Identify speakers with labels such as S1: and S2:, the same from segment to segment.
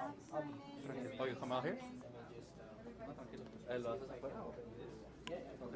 S1: Oh, you come out here? No, tranquilo. ¿Lo haces afuera o? Ok.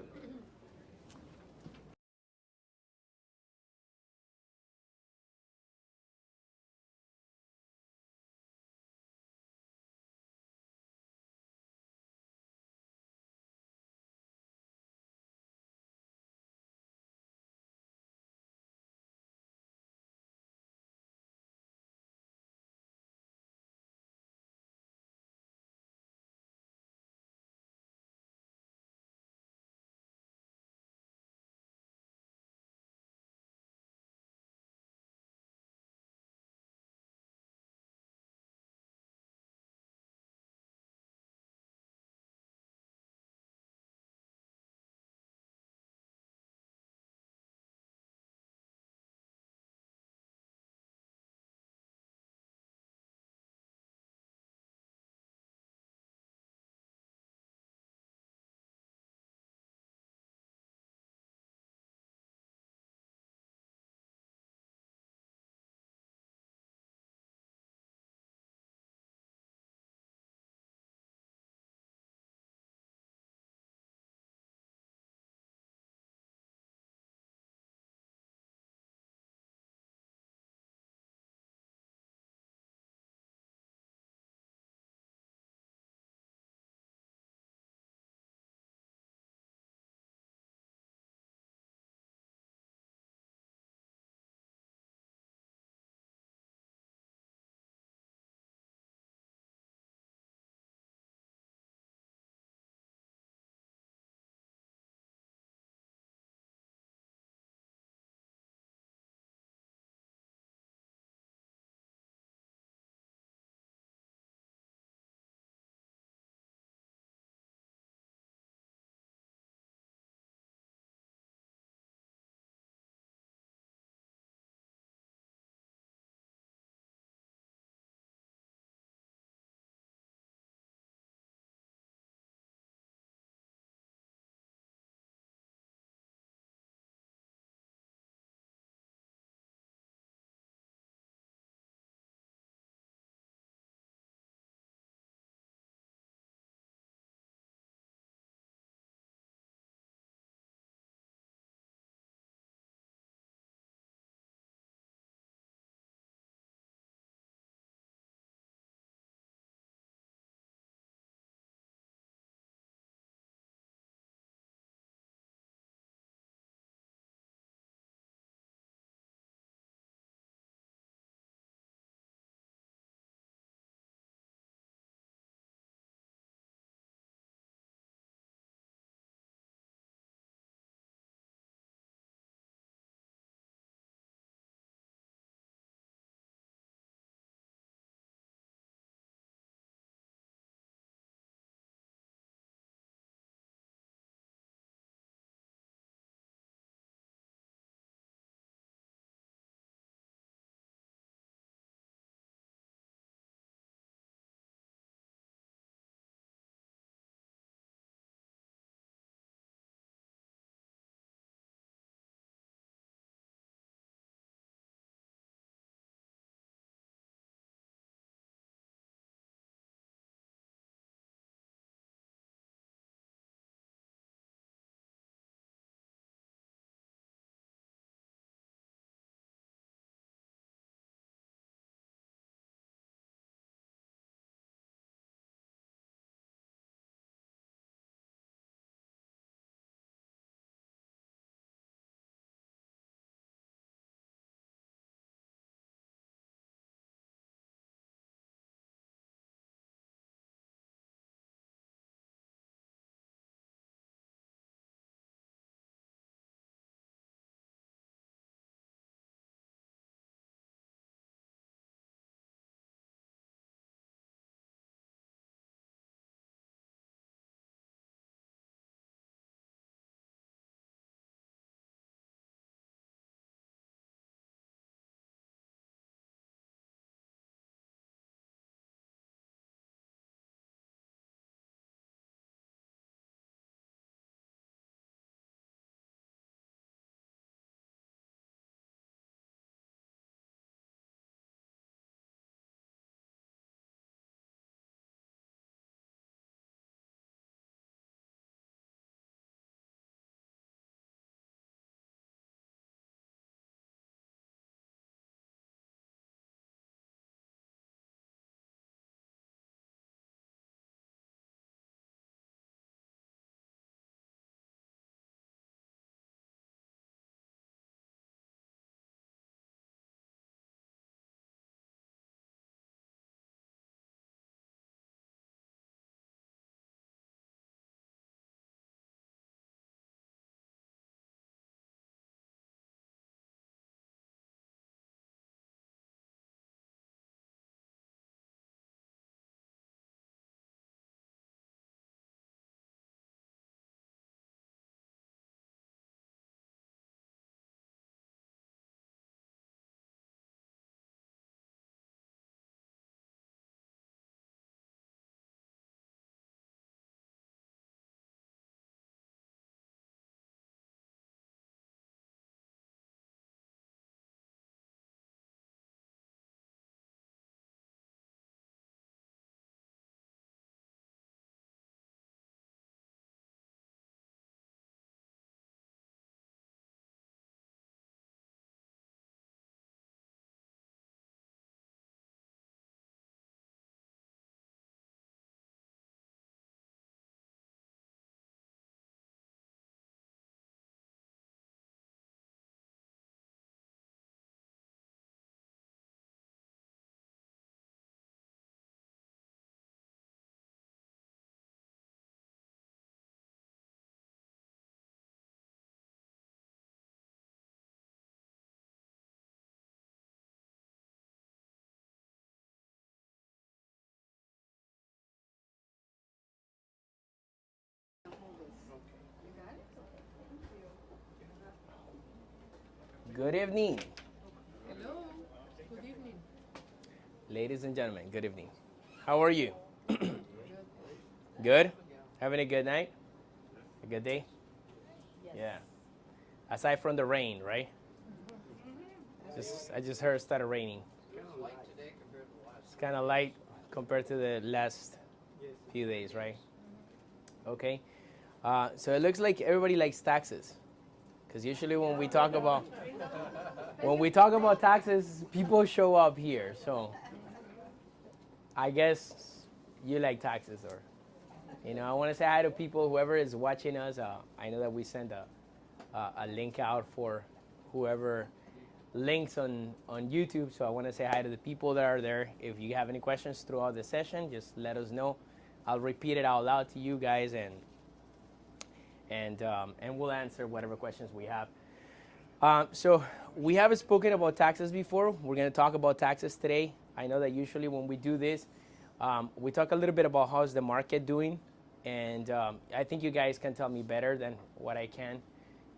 S2: Good evening.
S3: Hello. Good evening.
S2: Ladies and gentlemen, good evening. How are you?
S3: Good.
S2: Good? Having a good night? A good day?
S3: Yes.
S2: Yeah. Aside from the rain, right? I just heard it started raining. It's kind of light compared to the last few days, right? Okay. So it looks like everybody likes taxes, because usually when we talk about taxes, people show up here. So I guess you like taxes, or I want to say hi to people, whoever is watching us. I know that we sent a link out for whoever links on YouTube. So I want to say hi to the people that are there. If you have any questions throughout the session, just let us know. I'll repeat it out loud to you guys, and we'll answer whatever questions we have. So we haven't spoken about taxes before. We're going to talk about taxes today. I know that usually when we do this, we talk a little bit about how's the market doing, and I think you guys can tell me better than what I can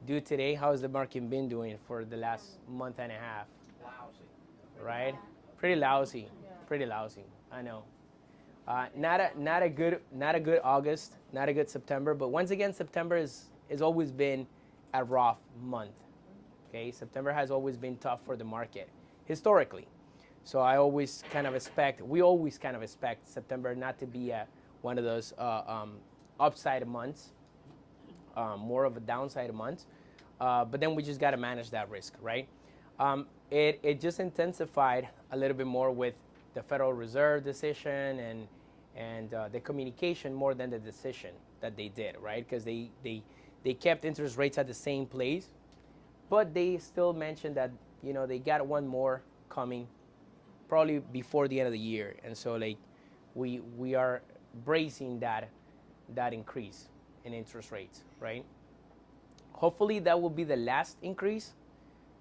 S2: do today. How's the market been doing for the last month and a half?
S1: Lousy.
S2: Right? Pretty lousy. Pretty lousy. I know. Not a good August, not a good September. But once again, September is always been a rough month. Okay, September has always been tough for the market historically. So we always kind of expect September not to be one of those upside months, more of a downside month. But then we just got to manage that risk, right? It just intensified a little bit more with the Federal Reserve decision and the communication more than the decision that they did, right? Because they kept interest rates at the same place, but they still mentioned that they got one more coming probably before the end of the year, and so like we are bracing that increase in interest rates, right? Hopefully that will be the last increase,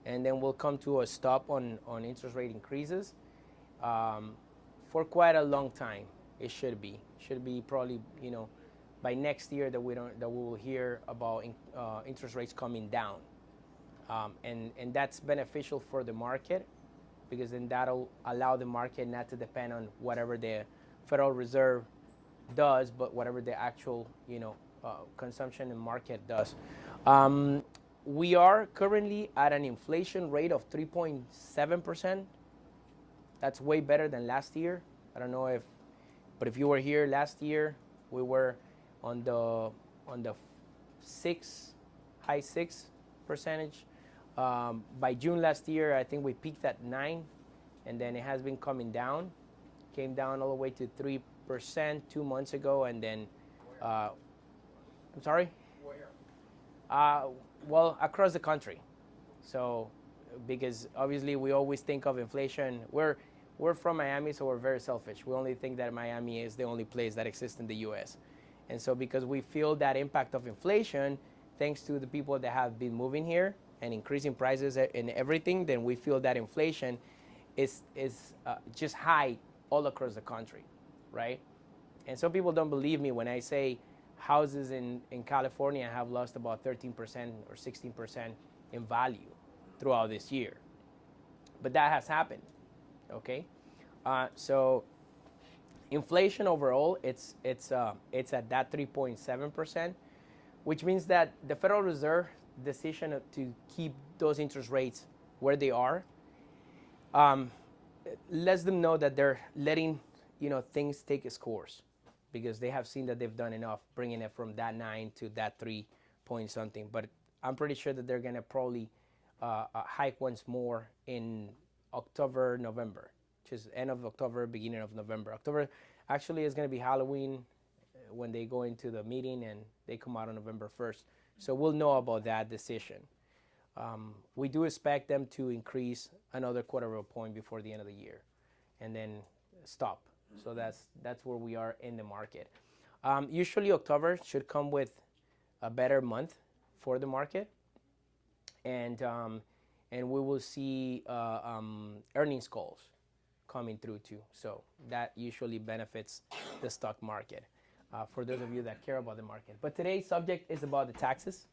S2: and then we'll come to a stop on interest rate increases for quite a long time. It should be probably by next year that we will hear about interest rates coming down, and that's beneficial for the market, because then that'll allow the market not to depend on whatever the Federal Reserve does, but whatever the actual consumption and market does. We are currently at an inflation rate of 3.7%. That's way better than last year. I don't know but if you were here last year, we were on the high 6%. By June last year, I think we peaked at 9%, and then it has been coming down. Came down all the way to 3% 2 months ago, and then I'm sorry? Where? Well, across the country. So, because obviously we always think of inflation. We're from Miami, so we're very selfish. We only think that Miami is the only place that exists in the U.S. And so because we feel that impact of inflation, thanks to the people that have been moving here and increasing prices and everything, then we feel that inflation is just high all across the country, right? And some people don't believe me when I say houses in California have lost about 13% or 16% in value throughout this year. But that has happened, okay? So inflation overall, it's at that 3.7%, which means that the Federal Reserve decision to keep those interest rates where they are lets them know that they're letting things take its course, because they have seen that they've done enough bringing it from that 9 to that 3 point something. But I'm pretty sure that they're going to probably hike once more in October, November, which is end of October, beginning of November. October actually is going to be Halloween when they go into the meeting, and they come out on November 1st. So we'll know about that decision. We do expect them to increase another quarter of a point before the end of the year, and then stop. So that's where we are in the market. Usually October should come with a better month for the market, and we will see earnings calls coming through too. So that usually benefits the stock market for those of you that care about the market. But today's subject is about the taxes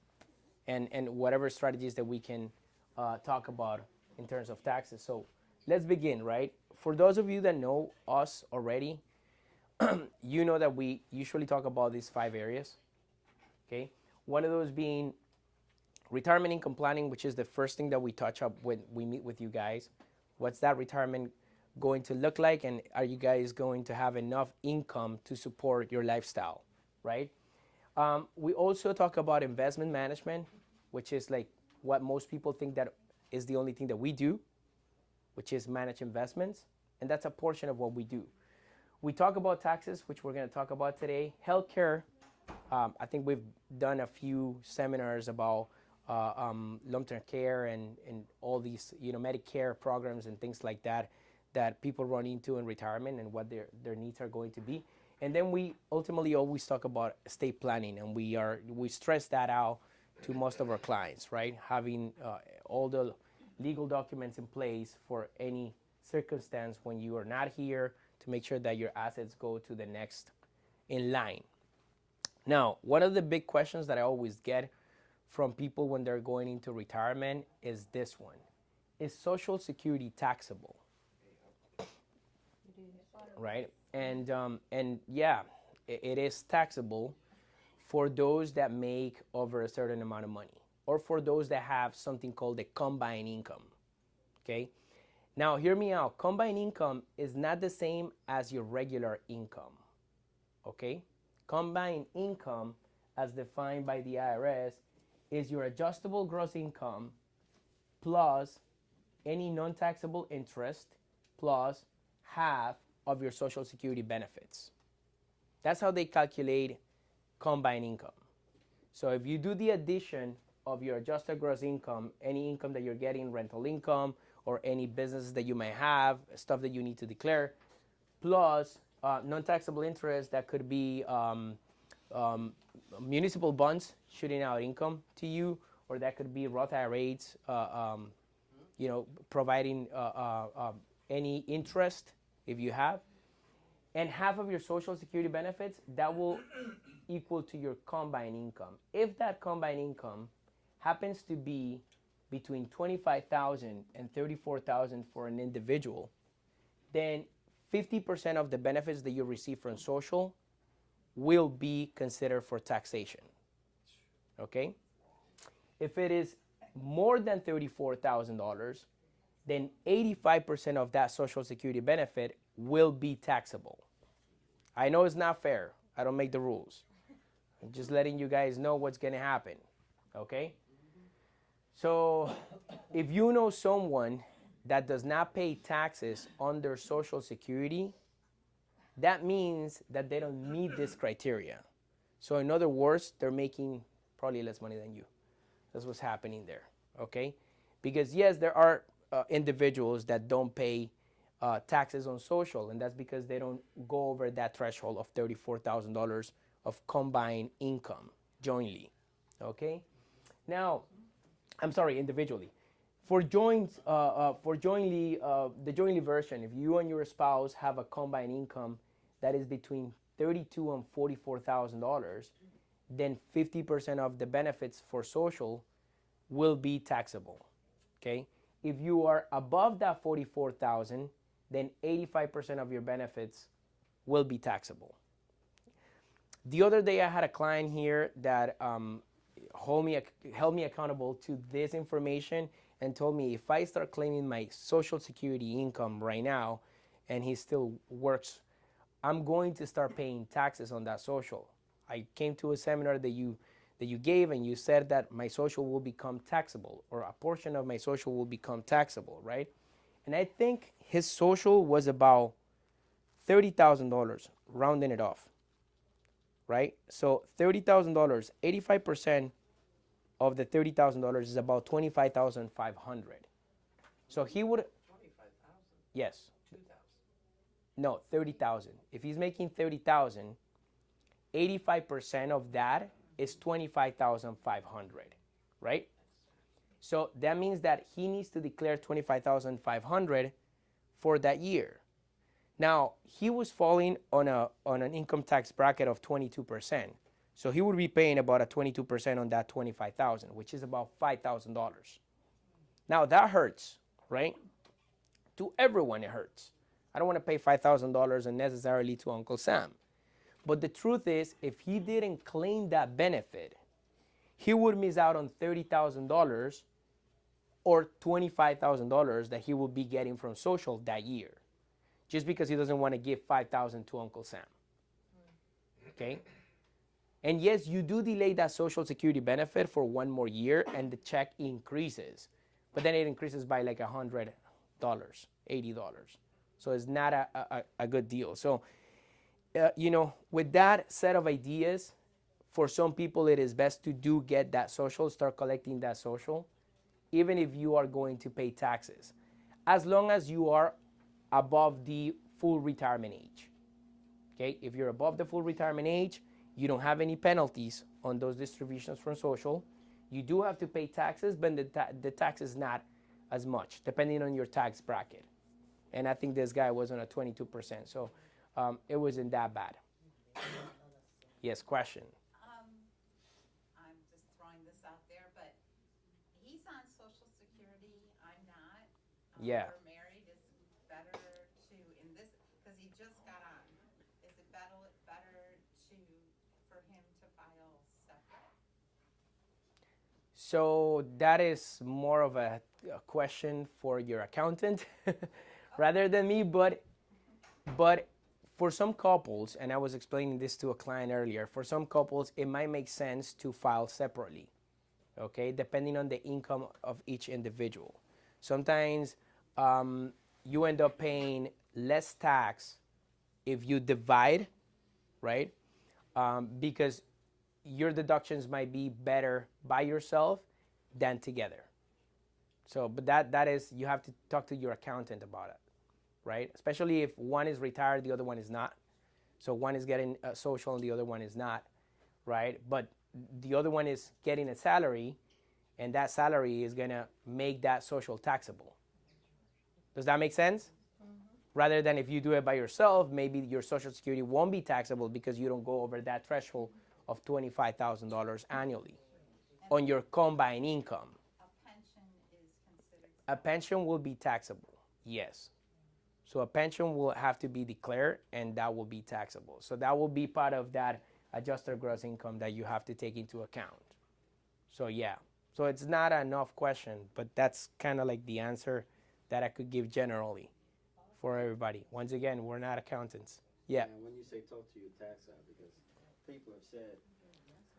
S2: and whatever strategies that we can talk about in terms of taxes. So let's begin, right? For those of you that know us already, you know that we usually talk about these 5 areas, okay? One of those being retirement income planning, which is the first thing that we touch up when we meet with you guys. What's that retirement going to look like, and are you guys going to have enough income to support your lifestyle, right? We also talk about investment management, which is like what most people think that is the only thing that we do, which is manage investments, and that's a portion of what we do. We talk about taxes, which we're going to talk about today. Healthcare, I think we've done a few seminars about long-term care and all these, Medicare programs and things like that that people run into in retirement and what their needs are going to be. And then we ultimately always talk about estate planning, and we stress that out to most of our clients, right? Having all the legal documents in place for any circumstance when you are not here, to make sure that your assets go to the next in line. Now, one of the big questions that I always get from people when they're going into retirement is this one: is Social Security taxable? Right? And yeah, it is taxable for those that make over a certain amount of money, or for those that have something called a combined income. Okay? Now, hear me out. Combined income is not the same as your regular income. Okay? Combined income, as defined by the IRS, is your adjustable gross income plus any non-taxable interest plus half of your Social Security benefits. That's how they calculate combined income. So if you do the addition of your adjusted gross income, any income that you're getting, rental income, or any businesses that you may have, stuff that you need to declare, plus non-taxable interest that could be municipal bonds shooting out income to you, or that could be Roth IRAs, providing any interest if you have, and half of your Social Security benefits, that will equal to your combined income. If that combined income happens to be between $25,000 and $34,000 for an individual, then 50% of the benefits that you receive from Social will be considered for taxation. Okay? If it is more than $34,000, then 85% of that Social Security benefit will be taxable. I know it's not fair. I don't make the rules. I'm just letting you guys know what's going to happen. Okay? So if you know someone that does not pay taxes on their Social Security, that means that they don't meet this criteria. So in other words, they're making probably less money than you. That's what's happening there, okay? Because yes, there are individuals that don't pay taxes on Social, and that's because they don't go over that threshold of $34,000 of combined income jointly, okay? Now, I'm sorry, individually. For joints, the jointly version, if you and your spouse have a combined income that is between $32,000 and $44,000, then 50% of the benefits for Social will be taxable. Okay? If you are above that $44,000, then 85% of your benefits will be taxable. The other day, I had a client here that held me accountable to this information and told me if I start claiming my Social Security income right now and he still works, I'm going to start paying taxes on that Social. I came to a seminar that you gave, and you said that my Social will become taxable, or a portion of my Social will become taxable, right? And I think his Social was about $30,000, rounding it off, right? So $30,000, 85% of the $30,000 is about $25,500. So he would.
S1: 25,000.
S2: Yes.
S1: 2,000.
S2: No, 30,000. If he's making 30,000, 85% of that is 25,500, right? So that means that he needs to declare 25,500 for that year. Now, he was falling on an income tax bracket of 22%. So he would be paying about a 22% on that 25,000, which is about $5,000. Now that hurts, right? To everyone it hurts. I don't want to pay $5,000 unnecessarily to Uncle Sam. But the truth is, if he didn't claim that benefit, he would miss out on $30,000 or $25,000 that he would be getting from social that year, just because he doesn't want to give $5,000 to Uncle Sam. Okay? And yes, you do delay that Social Security benefit for one more year and the check increases. But then it increases by like $100, $80. So it's not a good deal. So, with that set of ideas, for some people it is best to do get that social, start collecting that social, even if you are going to pay taxes, as long as you are above the full retirement age. Okay, if you're above the full retirement age, you don't have any penalties on those distributions from social. You do have to pay taxes, but the tax is not as much, depending on your tax bracket. And I think this guy was on a 22%, so it wasn't that bad. Yes, question.
S4: I'm just throwing this out there, but he's on Social Security, I'm not.
S2: Yeah.
S4: We're married, is it better to, in this, because he just got on, is it better for him to file separate?
S2: So that is more of a question for your accountant rather than me, but for some couples, and I was explaining this to a client earlier, for some couples it might make sense to file separately, okay, depending on the income of each individual. Sometimes you end up paying less tax if you divide, right? Because your deductions might be better by yourself than together. So, but that is, you have to talk to your accountant about it, right? Especially if one is retired, the other one is not. So one is getting social and the other one is not, right? But the other one is getting a salary, and that salary is gonna make that social taxable. Does that make sense? Rather than if you do it by yourself, maybe your Social Security won't be taxable because you don't go over that threshold of $25,000 annually on your combined income.
S4: A pension is considered.
S2: A pension will be taxable, yes. So a pension will have to be declared, and that will be taxable. So that will be part of that adjusted gross income that you have to take into account. So yeah, so it's not enough question, but that's kind of like the answer that I could give generally for everybody. Once again, we're not accountants. Yeah.
S5: And when you say talk to your tax guy, because people have said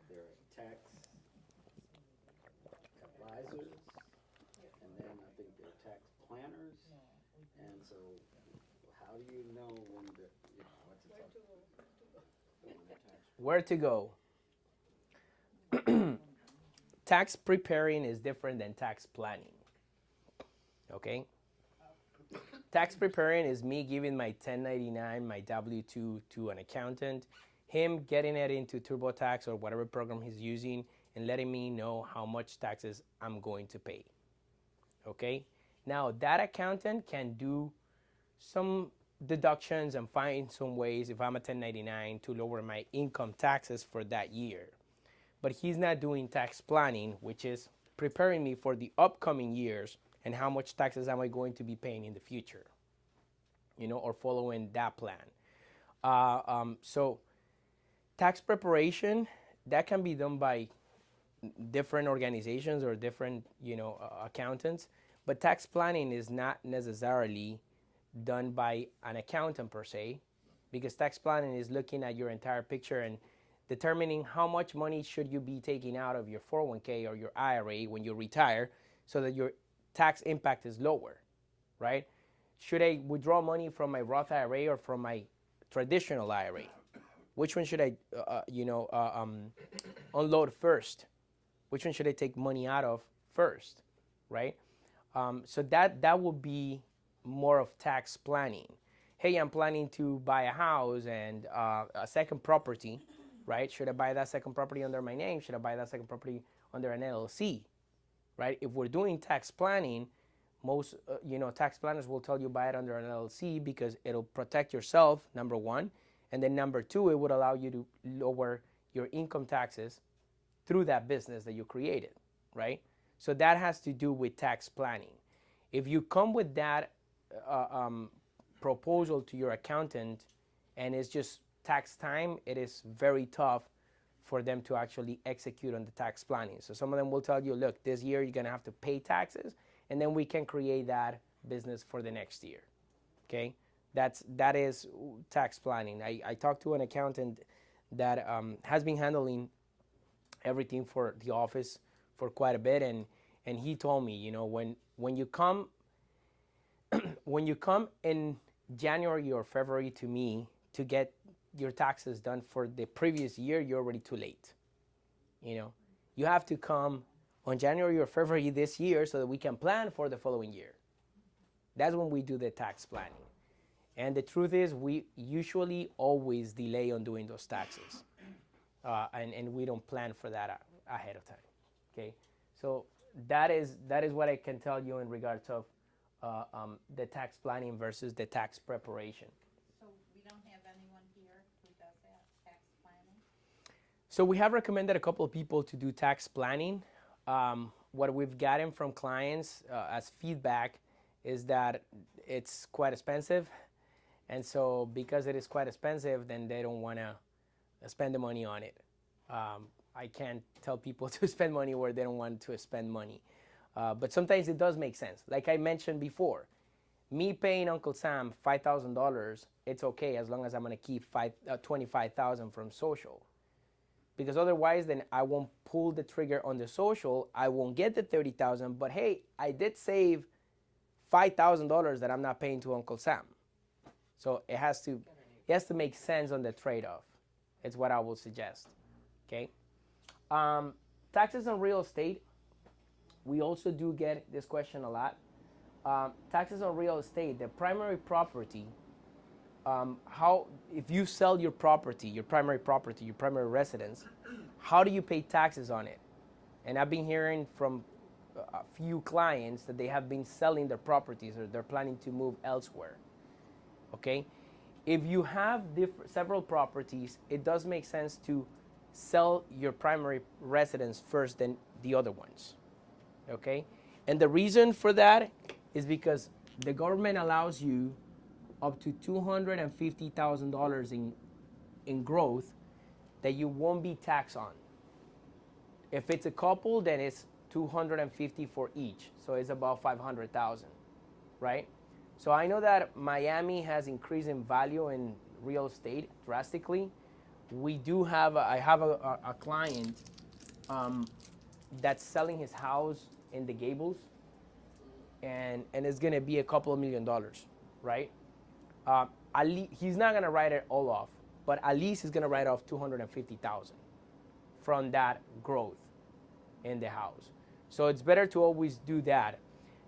S5: they're tax advisors, and then I think they're tax planners, and so how do you know when to, what to talk to?
S2: Where to go? Tax preparing is different than tax planning. Okay? Tax preparing is me giving my 1099, my W-2 to an accountant, him getting it into TurboTax or whatever program he's using, and letting me know how much taxes I'm going to pay. Okay? Now, that accountant can do some deductions and find some ways, if I'm a 1099, to lower my income taxes for that year. But he's not doing tax planning, which is preparing me for the upcoming years and how much taxes am I going to be paying in the future, or following that plan. So tax preparation, that can be done by different organizations or different, accountants, but tax planning is not necessarily done by an accountant per se, because tax planning is looking at your entire picture and determining how much money should you be taking out of your 401k or your IRA when you retire so that your tax impact is lower, right? Should I withdraw money from my Roth IRA or from my traditional IRA? Which one should I, unload first? Which one should I take money out of first, right? So that will be more of tax planning. Hey, I'm planning to buy a house and a second property, right? Should I buy that second property under my name? Should I buy that second property under an LLC? Right? If we're doing tax planning, most tax planners will tell you buy it under an LLC because it'll protect yourself, number one, and then number two, it would allow you to lower your income taxes through that business that you created, right? So that has to do with tax planning. If you come with that proposal to your accountant and it's just tax time, it is very tough for them to actually execute on the tax planning. So some of them will tell you, look, this year you're gonna have to pay taxes, and then we can create that business for the next year. Okay, that is tax planning. I talked to an accountant that has been handling everything for the office for quite a bit, and he told me, you know, when you come when you come in January or February to me to get your taxes done for the previous year, you're already too late. You know, you have to come on January or February this year so that we can plan for the following year. That's when we do the tax planning. And the truth is, we usually always delay on doing those taxes. And we don't plan for that ahead of time. Okay, so that is what I can tell you in regards of the tax planning versus the tax preparation.
S4: So we don't have anyone here who does that, tax planning?
S2: So we have recommended a couple of people to do tax planning. What we've gotten from clients as feedback is that it's quite expensive. And so because it is quite expensive, then they don't want to spend the money on it. I can't tell people to spend money where they don't want to spend money. But sometimes it does make sense. Like I mentioned before, me paying Uncle Sam $5,000, it's okay as long as I'm going to keep $25,000 from social. Because otherwise, then I won't pull the trigger on the social. I won't get the $30,000. But hey, I did save $5,000 that I'm not paying to Uncle Sam. So it has to make sense on the trade-off. It's what I will suggest. Okay. Taxes on real estate. We also do get this question a lot. Taxes on real estate, the primary property. If you sell your property, your primary residence, how do you pay taxes on it? And I've been hearing from a few clients that they have been selling their properties or they're planning to move elsewhere. Okay, if you have several properties, it does make sense to sell your primary residence first than the other ones. Okay, and the reason for that is because the government allows you up to $250,000 in growth that you won't be taxed on. If it's a couple, then it's $250,000 for each, so it's about $500,000, right? So I know that Miami has increased in value in real estate drastically. I have a client that's selling his house in the Gables, and it's gonna be a couple of $1 million, right? He's not gonna write it all off, but at least he's gonna write off $250,000 from that growth in the house. So it's better to always do that.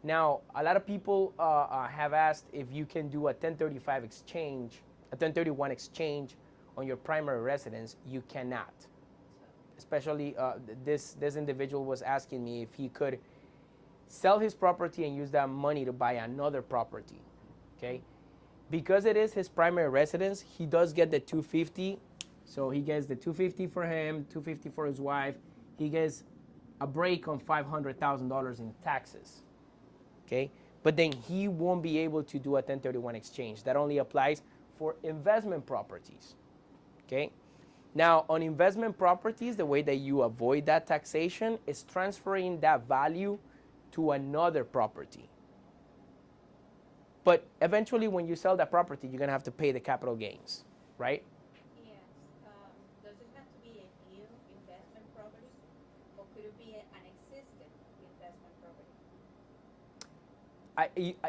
S2: Now, a lot of people have asked if you can do a 1031 exchange on your primary residence. You cannot. Especially this individual was asking me if he could sell his property and use that money to buy another property. Okay, because it is his primary residence, he does get the $250,000. So he gets the $250,000 for him, $250,000 for his wife. He gets a break on $500,000 in taxes. Okay, but then he won't be able to do a 1031 exchange. That only applies for investment properties. Okay, now on investment properties, the way that you avoid that taxation is transferring that value to another property. But eventually, when you sell that property, you're gonna have to pay the capital gains, right?
S4: Yes. Does it have to be a new investment property, or could it be an existing investment property?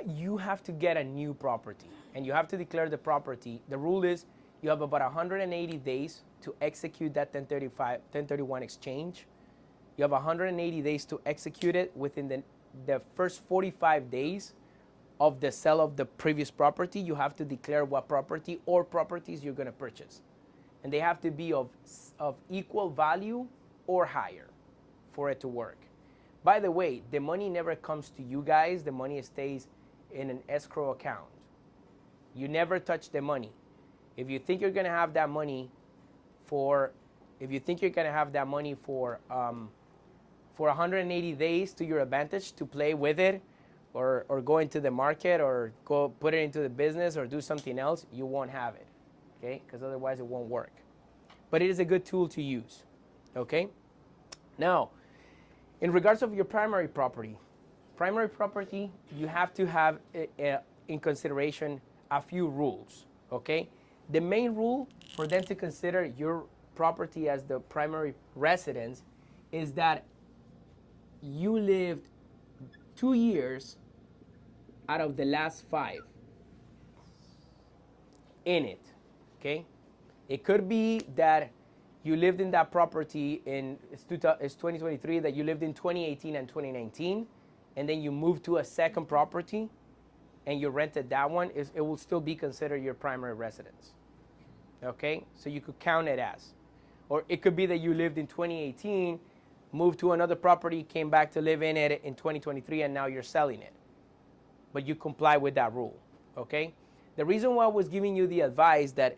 S2: You have to get a new property, and you have to declare the property. The rule is you have about 180 days to execute that 1031 exchange. You have 180 days to execute it within the first 45 days of the sale of the previous property. You have to declare what property or properties you're going to purchase, and they have to be of equal value or higher for it to work. By the way, the money never comes to you guys. The money stays in an escrow account. You never touch the money. If you think you're going to have that money for for 180 days to your advantage to play with it or go into the market or go put it into the business or do something else, you won't have it, okay? Because otherwise it won't work. But it is a good tool to use, okay? Now, in regards of your primary property, you have to have in consideration a few rules, okay? The main rule for them to consider your property as the primary residence is that you lived 2 years out of the last 5 in it, okay? It could be that you lived in that property it's 2023, that you lived in 2018 and 2019, and then you moved to a second property and you rented that one, it will still be considered your primary residence, okay? So you could count it as. Or it could be that you lived in 2018, moved to another property, came back to live in it in 2023, and now you're selling it. But you comply with that rule, okay? The reason why I was giving you the advice that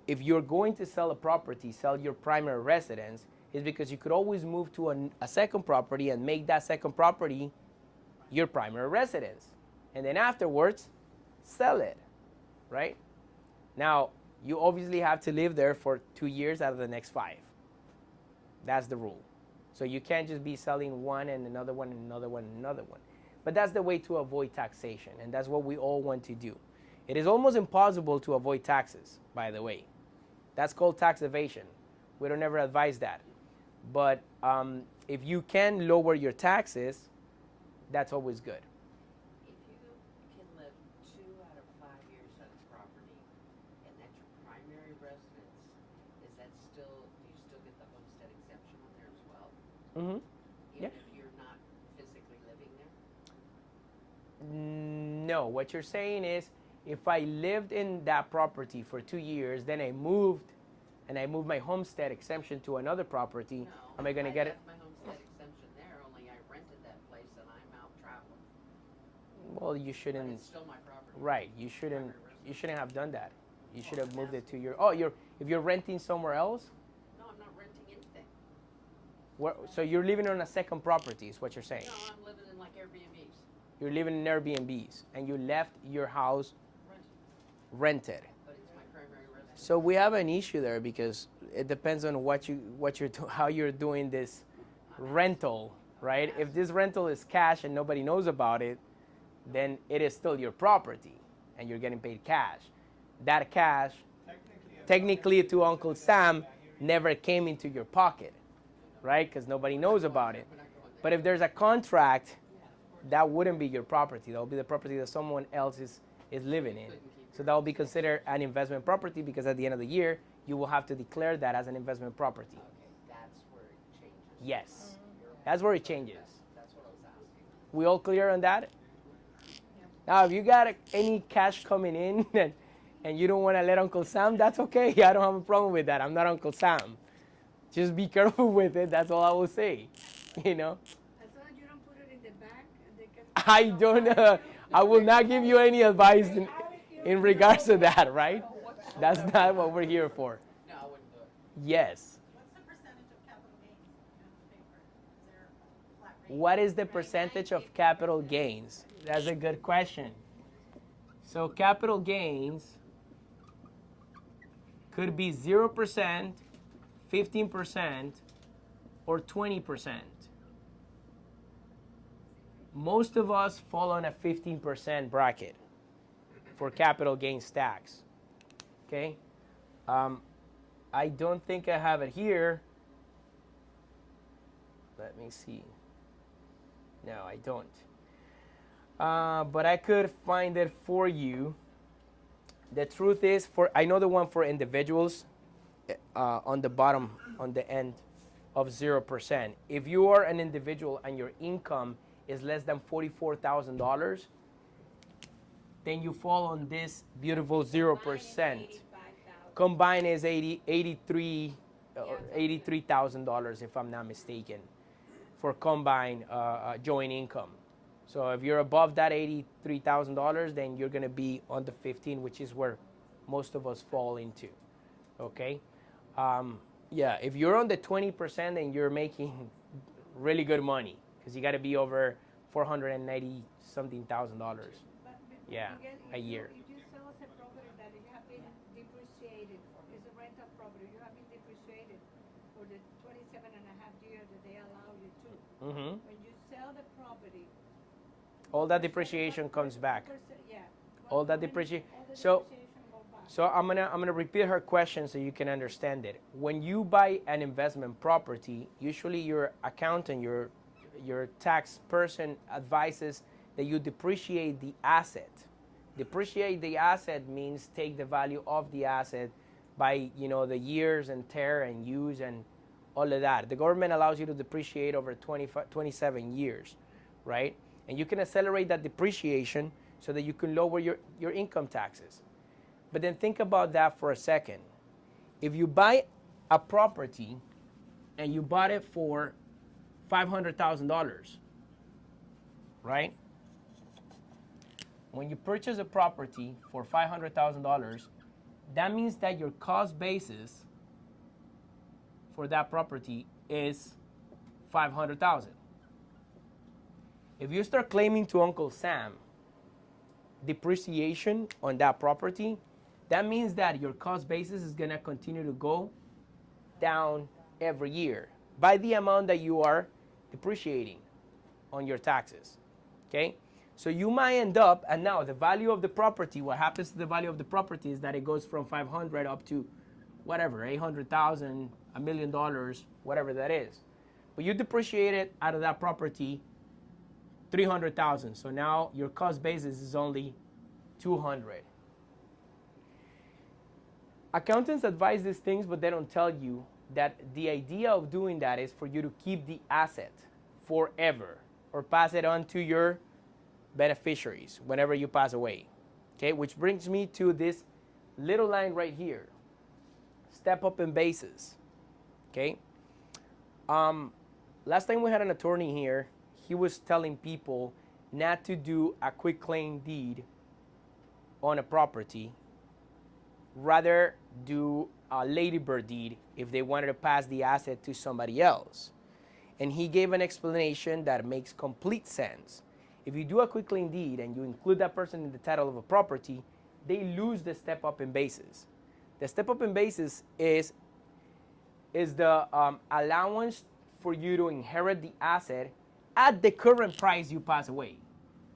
S2: if you're going to sell a property, sell your primary residence, is because you could always move to a second property and make that second property your primary residence. And then afterwards, sell it, right? Now, you obviously have to live there for 2 years out of the next 5. That's the rule. So you can't just be selling one and another one and another one and another one. But that's the way to avoid taxation, and that's what we all want to do. It is almost impossible to avoid taxes, by the way. That's called tax evasion. We don't ever advise that. But if you can lower your taxes, that's always good.
S6: If you can live 2 out of 5 years on a property, and that's your primary residence, is that still, do you still get the homestead exemption on there as well?
S2: Mm-hmm.
S6: Even
S2: Yeah.
S6: if you're not physically living there?
S2: No, what you're saying is, if I lived in that property for 2 years, then I moved, and I moved my homestead exemption to another property,
S6: No.
S2: am I going to get it?
S6: I left my homestead exemption there, only I rented that place and I'm out traveling.
S2: Well, you
S6: But
S2: shouldn't.
S6: it's still my property.
S2: Right, you shouldn't.
S6: Primary residence.
S2: You shouldn't have done that. You should have
S6: Well,
S2: moved it
S6: that's-
S2: to your. Oh, if you're renting somewhere else.
S6: No, I'm not renting anything.
S2: So you're living on a second property, is what you're saying.
S6: No, I'm living in like Airbnbs.
S2: You're living in Airbnbs, and you left your house
S6: Rented.
S2: rented.
S6: But it's my primary residence.
S2: So we have an issue there because it depends on how you're doing this rental, right? If this rental is cash and nobody knows about it, then it is still your property, and you're getting paid cash. That cash, technically to Uncle Sam, never came into your pocket, right? Because nobody knows about it. But if there's a contract, that wouldn't be your property. That will be the property that someone else is living in. So that will be considered an investment property, because at the end of the year, you will have to declare that as an investment property.
S6: Okay, that's where it changes.
S2: Yes, that's where it changes.
S6: That's what I was asking.
S2: We all clear on that? Now, if you got any cash coming in and you don't want to let Uncle Sam, that's okay. I don't have a problem with that. I'm not Uncle Sam. Just be careful with it. That's all I will say. You know?
S3: As long as you don't put it in the bank, and they can.
S2: I don't. I will not give you any advice in regards to that. Right? That's not what we're here for.
S6: No, I wouldn't do it.
S2: Yes.
S4: What's the percentage of capital gains in the paper? Is there a flat rate?
S2: What is the percentage of capital gains? That's a good question. So capital gains could be 0%, 15%, or 20%. Most of us fall on a 15% bracket for capital gains tax. Okay? I don't think I have it here. Let me see. No, I don't. But I could find it for you. The truth is, I know the one for individuals on the bottom, on the end of 0%. If you are an individual and your income is less than $44,000, then you fall on this beautiful 0%. Combined is $83,000, if I'm not mistaken, for combined joint income. So if you're above that $83,000, then you're going to be on the 15, which is where most of us fall into. Okay? Yeah, if you're on the 20% and you're making really good money because you got to be over $490 something thousand.
S3: But
S2: Yeah,
S3: Miguel,
S2: a year.
S3: If you sell us a property that you have been depreciated, it's a rental property, you have been depreciated for the 27 and a half years that they allow you to.
S2: Mm-hmm.
S3: When you sell the property,
S2: All that depreciation comes back.
S3: Yeah.
S2: All that depreciation. So I'm gonna repeat her question so you can understand it. When you buy an investment property, usually your accountant, your tax person advises that you depreciate the asset. Depreciate the asset means take the value of the asset by the years and tear and use and all of that. The government allows you to depreciate over 27 years, right? And you can accelerate that depreciation so that you can lower your income taxes. But then think about that for a second. If you buy a property and you bought it for $500,000, right? When you purchase a property for $500,000, that means that your cost basis for that property is $500,000. If you start claiming to Uncle Sam depreciation on that property, that means that your cost basis is going to continue to go down every year by the amount that you are depreciating on your taxes. Okay? So you might end up, and now the value of the property, what happens to the value of the property is that it goes from 500 up to whatever, 800,000, $1 million, whatever that is. But you depreciate it out of that property 300,000. So now your cost basis is only 200. Accountants advise these things, but they don't tell you that the idea of doing that is for you to keep the asset forever or pass it on to your beneficiaries whenever you pass away. Okay, which brings me to this little line right here. Step up in basis. Okay. Last time we had an attorney here, he was telling people not to do a quick claim deed on a property, rather do a ladybird deed if they wanted to pass the asset to somebody else. And he gave an explanation that makes complete sense. If you do a quick claim deed and you include that person in the title of a property, they lose the step up in basis. The step up in basis is the allowance for you to inherit the asset at the current price you pass away.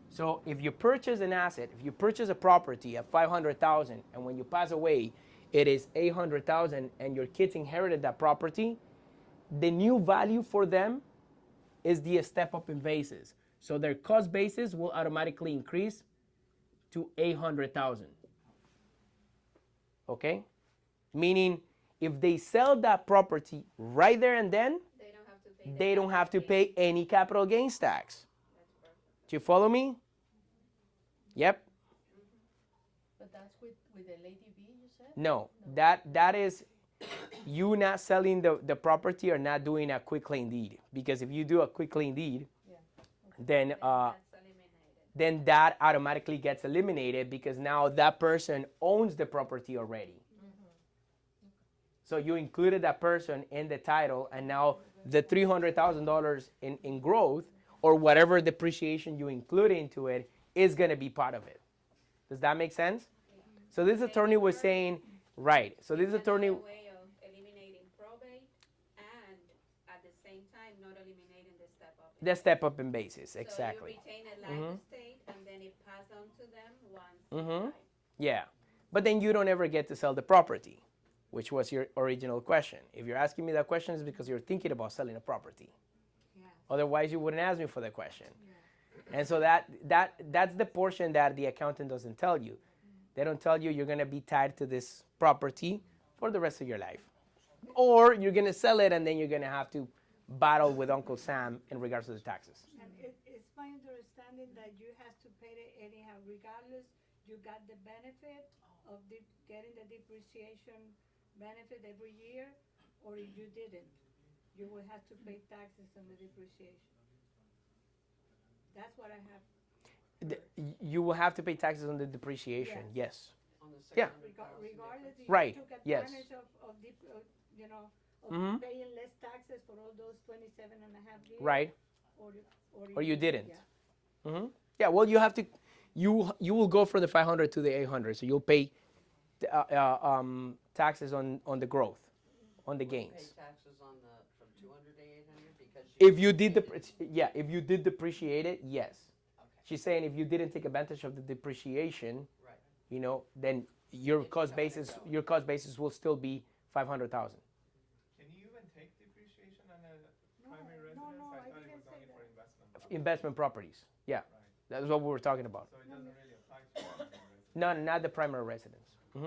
S2: So if you purchase an asset, if you purchase a property at $500,000 and when you pass away it is $800,000 and your kids inherited that property, the new value for them is the step up in basis. So their cost basis will automatically increase to $800,000. Okay? Meaning if they sell that property right there and then, they don't have to pay any capital gains tax. Do you follow me? Yep.
S7: But that's with the Lady B, you said?
S2: No, that is you not selling the property or not doing a quick claim deed. Because if you do a quick claim deed, then that automatically gets eliminated because now that person owns the property already. So you included that person in the title, and now the $300,000 in growth or whatever depreciation you include into it is going to be part of it. Does that make sense? So this attorney was saying, right. So this attorney.
S4: Another way of eliminating probate and at the same time not eliminating the step up.
S2: The step up in basis, exactly.
S4: So you retain a life estate and then it passed on to them once they die.
S2: Yeah. But then you don't ever get to sell the property, which was your original question. If you're asking me that question, it's because you're thinking about selling a property.
S3: Yeah.
S2: Otherwise, you wouldn't ask me for that question. Yeah. And so that's the portion that the accountant doesn't tell you. They don't tell you you're going to be tied to this property for the rest of your life. Or you're going to sell it and then you're going to have to battle with Uncle Sam in regards to the taxes.
S3: And it's my understanding that you have to pay it anyhow, regardless you got the benefit of getting the depreciation benefit every year, or if you didn't, you will have to pay taxes on the depreciation. That's what I have.
S2: You will have to pay taxes on the depreciation, yes.
S6: On the
S2: Yeah.
S6: $600,000
S3: Regardless if
S2: Right,
S3: you took
S2: yes.
S3: advantage of of paying less taxes for all those 27 and a half years?
S2: Right. Or you didn't.
S3: Yeah.
S2: Yeah, well, you have to, you will go from the 500 to the 800, so you'll pay taxes on the growth, on the
S6: Pay
S2: gains.
S6: taxes on the, from 200 to 800 because
S2: If you did if you did depreciate it, yes.
S6: Okay.
S2: She's saying if you didn't take advantage of the depreciation,
S6: Right.
S2: you know, then your
S6: It's
S2: cost
S6: gonna
S2: basis,
S6: go.
S2: your cost basis will still be 500,000.
S1: Can you even take depreciation on a
S3: No,
S1: primary
S3: no,
S1: residence?
S3: no,
S1: I
S3: I
S1: thought it
S3: didn't
S1: was
S3: say
S1: only for
S3: that.
S1: investment.
S2: Investment properties, yeah,
S1: Right.
S2: that's what we were talking about.
S1: So it doesn't really apply to primary residence.
S2: No, not the primary residence.
S3: I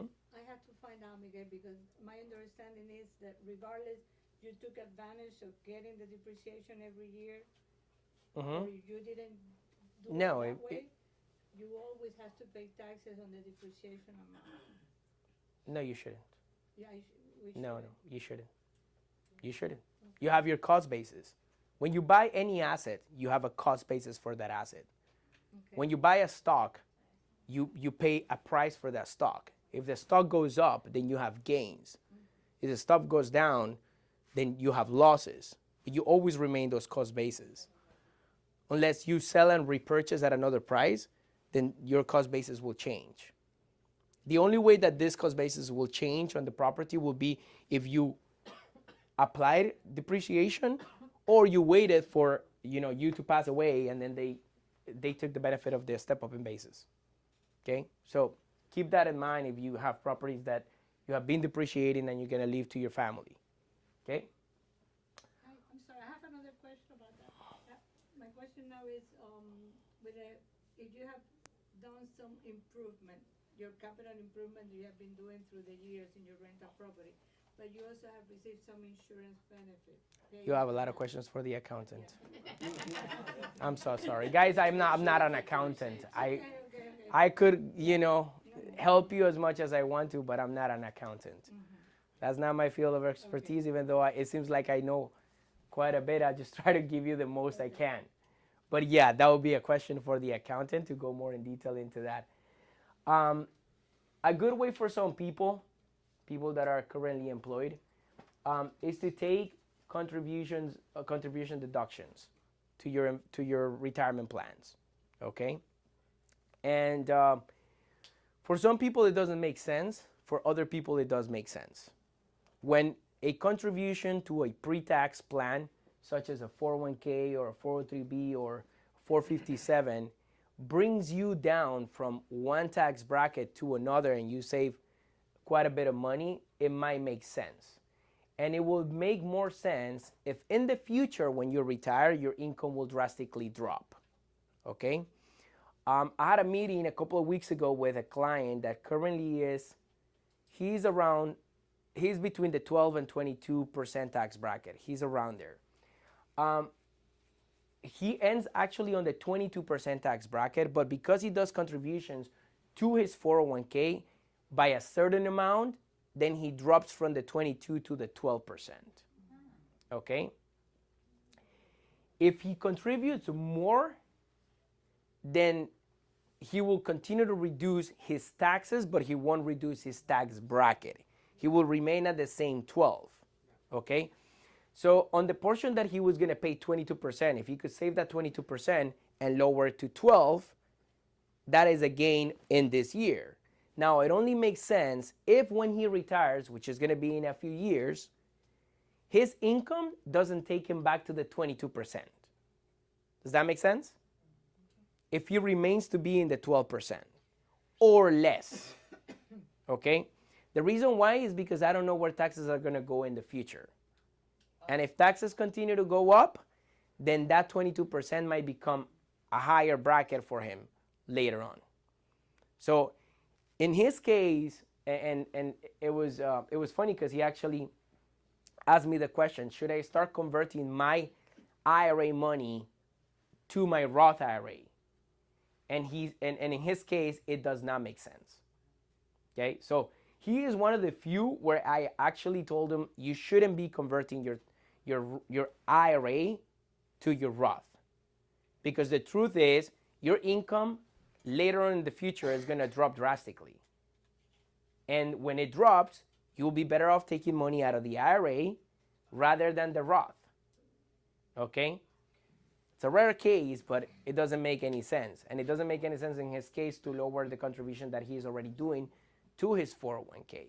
S3: have to find out, Miguel, because my understanding is that regardless, you took advantage of getting the depreciation every year, or if you didn't do
S2: No,
S3: it
S2: it-
S3: that way, you always have to pay taxes on the depreciation amount.
S2: No, you shouldn't.
S3: Yeah, we should.
S2: No, you shouldn't. You shouldn't. You have your cost basis. When you buy any asset, you have a cost basis for that asset.
S3: Okay.
S2: When you buy a stock, you pay a price for that stock. If the stock goes up, then you have gains. If the stock goes down, then you have losses. But you always remain those cost bases. Unless you sell and repurchase at another price, then your cost basis will change. The only way that this cost basis will change on the property will be if you applied depreciation or you waited for you to pass away and then they took the benefit of the step up in basis. Okay, so keep that in mind if you have properties that you have been depreciating and you're going to leave to your family. Okay.
S3: I'm sorry, I have another question about that. My question now is, if you have done some improvement, your capital improvement you have been doing through the years in your rental property, but you also have received some insurance benefit.
S2: You have a lot of questions for the accountant. I'm so sorry, guys. I'm not an accountant.
S3: Okay.
S2: I could help you as much as I want to, but I'm not an accountant. That's not my field of expertise. Even though it seems like I know quite a bit, I just try to give you the most I can. But yeah, that would be a question for the accountant to go more in detail into that. A good way for some people that are currently employed, is to take contribution deductions to your retirement plans. Okay, and for some people it doesn't make sense. For other people it does make sense. When a contribution to a pre-tax plan, such as a 401k or a 403b or 457, brings you down from one tax bracket to another and you save quite a bit of money, it might make sense. And it will make more sense if in the future when you retire, your income will drastically drop. Okay? I had a meeting a couple of weeks ago with a client that currently he's between the 12 and 22% tax bracket. He's around there. He ends actually on the 22% tax bracket, but because he does contributions to his 401k by a certain amount, then he drops from the 22 to the 12%. Okay? If he contributes more, then he will continue to reduce his taxes, but he won't reduce his tax bracket. He will remain at the same 12. Okay? So on the portion that he was going to pay 22%, if he could save that 22% and lower it to 12, that is a gain in this year. Now, it only makes sense if when he retires, which is going to be in a few years, his income doesn't take him back to the 22%. Does that make sense? If he remains to be in the 12% or less. Okay? The reason why is because I don't know where taxes are going to go in the future. And if taxes continue to go up, then that 22% might become a higher bracket for him later on. So in his case, and it was funny because he actually asked me the question, should I start converting my IRA money to my Roth IRA? And in his case, it does not make sense. Okay, so he is one of the few where I actually told him you shouldn't be converting your IRA to your Roth, because the truth is your income later on in the future is going to drop drastically. And when it drops, you'll be better off taking money out of the IRA rather than the Roth. Okay? It's a rare case, but it doesn't make any sense. And it doesn't make any sense in his case to lower the contribution that he is already doing to his 401k.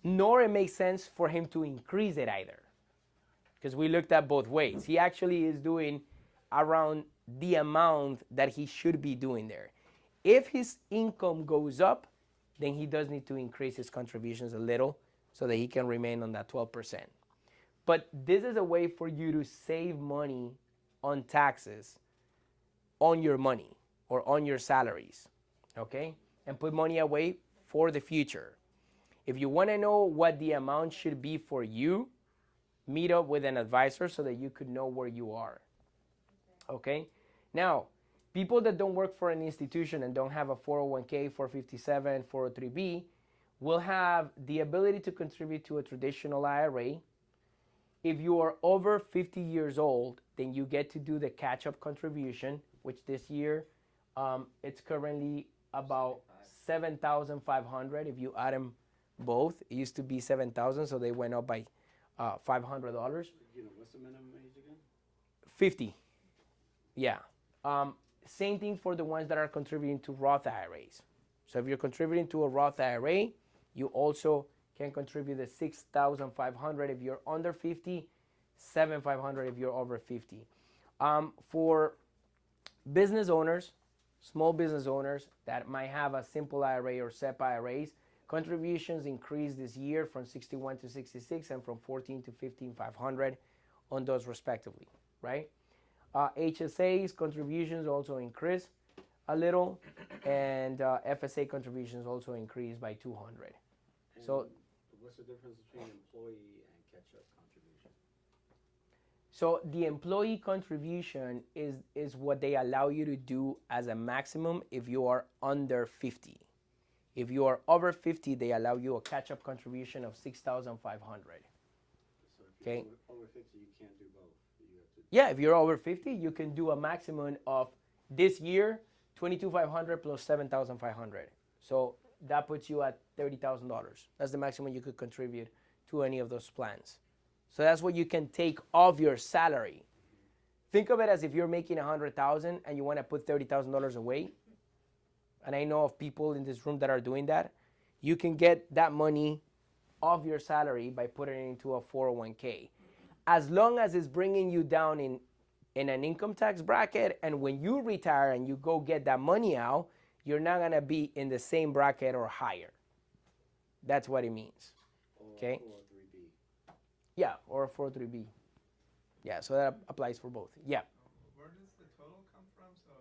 S2: Nor it makes sense for him to increase it either. Because we looked at both ways. He actually is doing around the amount that he should be doing there. If his income goes up, then he does need to increase his contributions a little so that he can remain on that 12%. But this is a way for you to save money on taxes on your money or on your salaries, okay? And put money away for the future. If you want to know what the amount should be for you, meet up with an advisor so that you could know where you are, okay? Now, people that don't work for an institution and don't have a 401k, 457, 403b will have the ability to contribute to a traditional IRA. If you are over 50 years old, then you get to do the catch-up contribution, which this year it's currently about $7,500 if you add them both. It used to be $7,000, so they went up by $500.
S5: You know, what's the minimum age again?
S2: 50. Yeah. Same thing for the ones that are contributing to Roth IRAs. So if you're contributing to a Roth IRA, you also can contribute the $6,500 if you're under 50, $7,500 if you're over 50. For business owners, small business owners that might have a simple IRA or SEP IRAs, contributions increased this year from 61 to 66 and from 14 to 15,500 on those respectively, right? HSA's contributions also increased a little, and FSA contributions also increased by 200.
S5: And
S2: so
S5: what's the difference between employee and catch-up contribution?
S2: So the employee contribution is what they allow you to do as a maximum if you are under 50. If you are over 50, they allow you a catch-up contribution of $6,500.
S5: So if
S2: Okay.
S5: you're over 50, you can't do both. You have to.
S2: Yeah, if you're over 50, you can do a maximum of this year $22,500 plus $7,500. So that puts you at $30,000. That's the maximum you could contribute to any of those plans. So that's what you can take off your salary. Think of it as if you're making $100,000 and you want to put $30,000 away. And I know of people in this room that are doing that. You can get that money off your salary by putting it into a 401k. As long as it's bringing you down in an income tax bracket, and when you retire and you go get that money out, you're not going to be in the same bracket or higher. That's what it means. Okay?
S5: Or 403B.
S2: Yeah, or a 403B. Yeah, so that applies for both. Yeah.
S1: Where does the total come from? So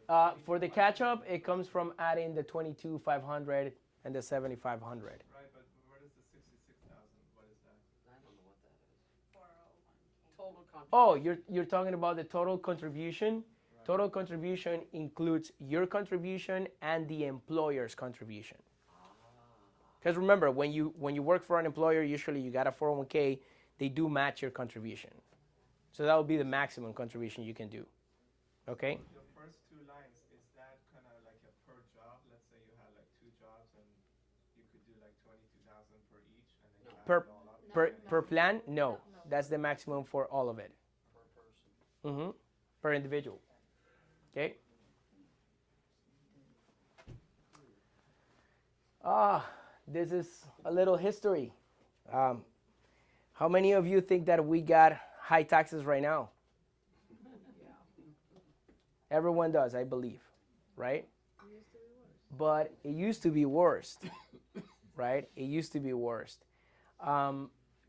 S1: there's the
S2: For the catch-up, it comes from adding the 22,500 and the 7,500.
S1: right, but where does the 66,000? What is that?
S6: I don't know what that is.
S4: 401k.
S6: Total contribution.
S2: Oh, you're talking about the total contribution? Right. Total contribution includes your contribution and the employer's contribution. Because remember, when you work for an employer, usually you got a 401k, they do match your contribution. So that would be the maximum contribution you can do. Okay?
S1: The first two lines, is that kind of like a per job? Let's say you had like 2 jobs and you could do like 22,000 per each, and then you add
S2: Per-
S1: it all up.
S2: Per plan? No. That's the maximum for all of it.
S6: Per person.
S2: Per individual. Okay? This is a little history. How many of you think that we got high taxes right now? Everyone does, I believe, right? But it used to be worse, right? It used to be worse.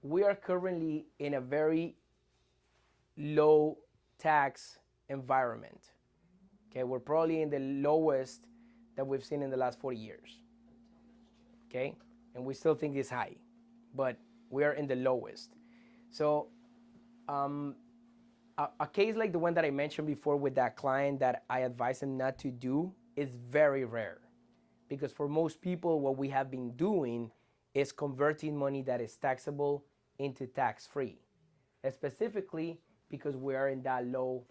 S2: We are currently in a very low tax environment. Okay, we're probably in the lowest that we've seen in the last 40 years. Okay, and we still think it's high, but we are in the lowest. So a case like the one that I mentioned before with that client that I advised him not to do is very rare, because for most people what we have been doing is converting money that is taxable into tax-free, specifically because we are in that low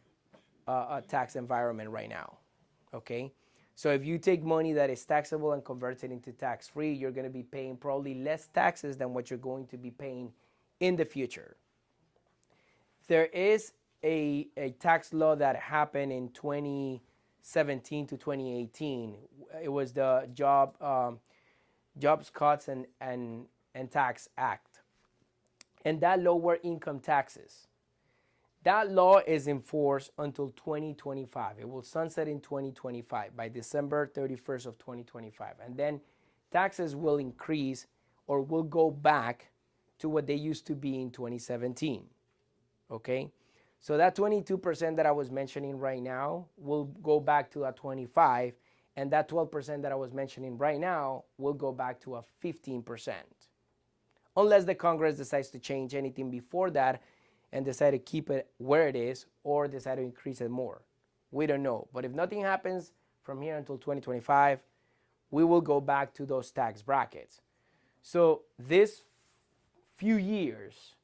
S2: tax environment right now. Okay, so if you take money that is taxable and convert it into tax-free, you're going to be paying probably less taxes than what you're going to be paying in the future. there is a tax law that happened in 2017 to 2018. It was the Jobs Cuts and Tax Act, and that lowered income taxes. That law is in force until 2025. It will sunset in 2025 by December 31st of 2025, and then taxes will increase or will go back to what they used to be in 2017. Okay, so that 22% that I was mentioning right now will go back to a 25, and that 12% that I was mentioning right now will go back to a 15%, unless the Congress decides to change anything before that and decide to keep it where it is or decide to increase it more. We don't know, but if nothing happens from here until 2025, we will go back to those tax brackets. So this few years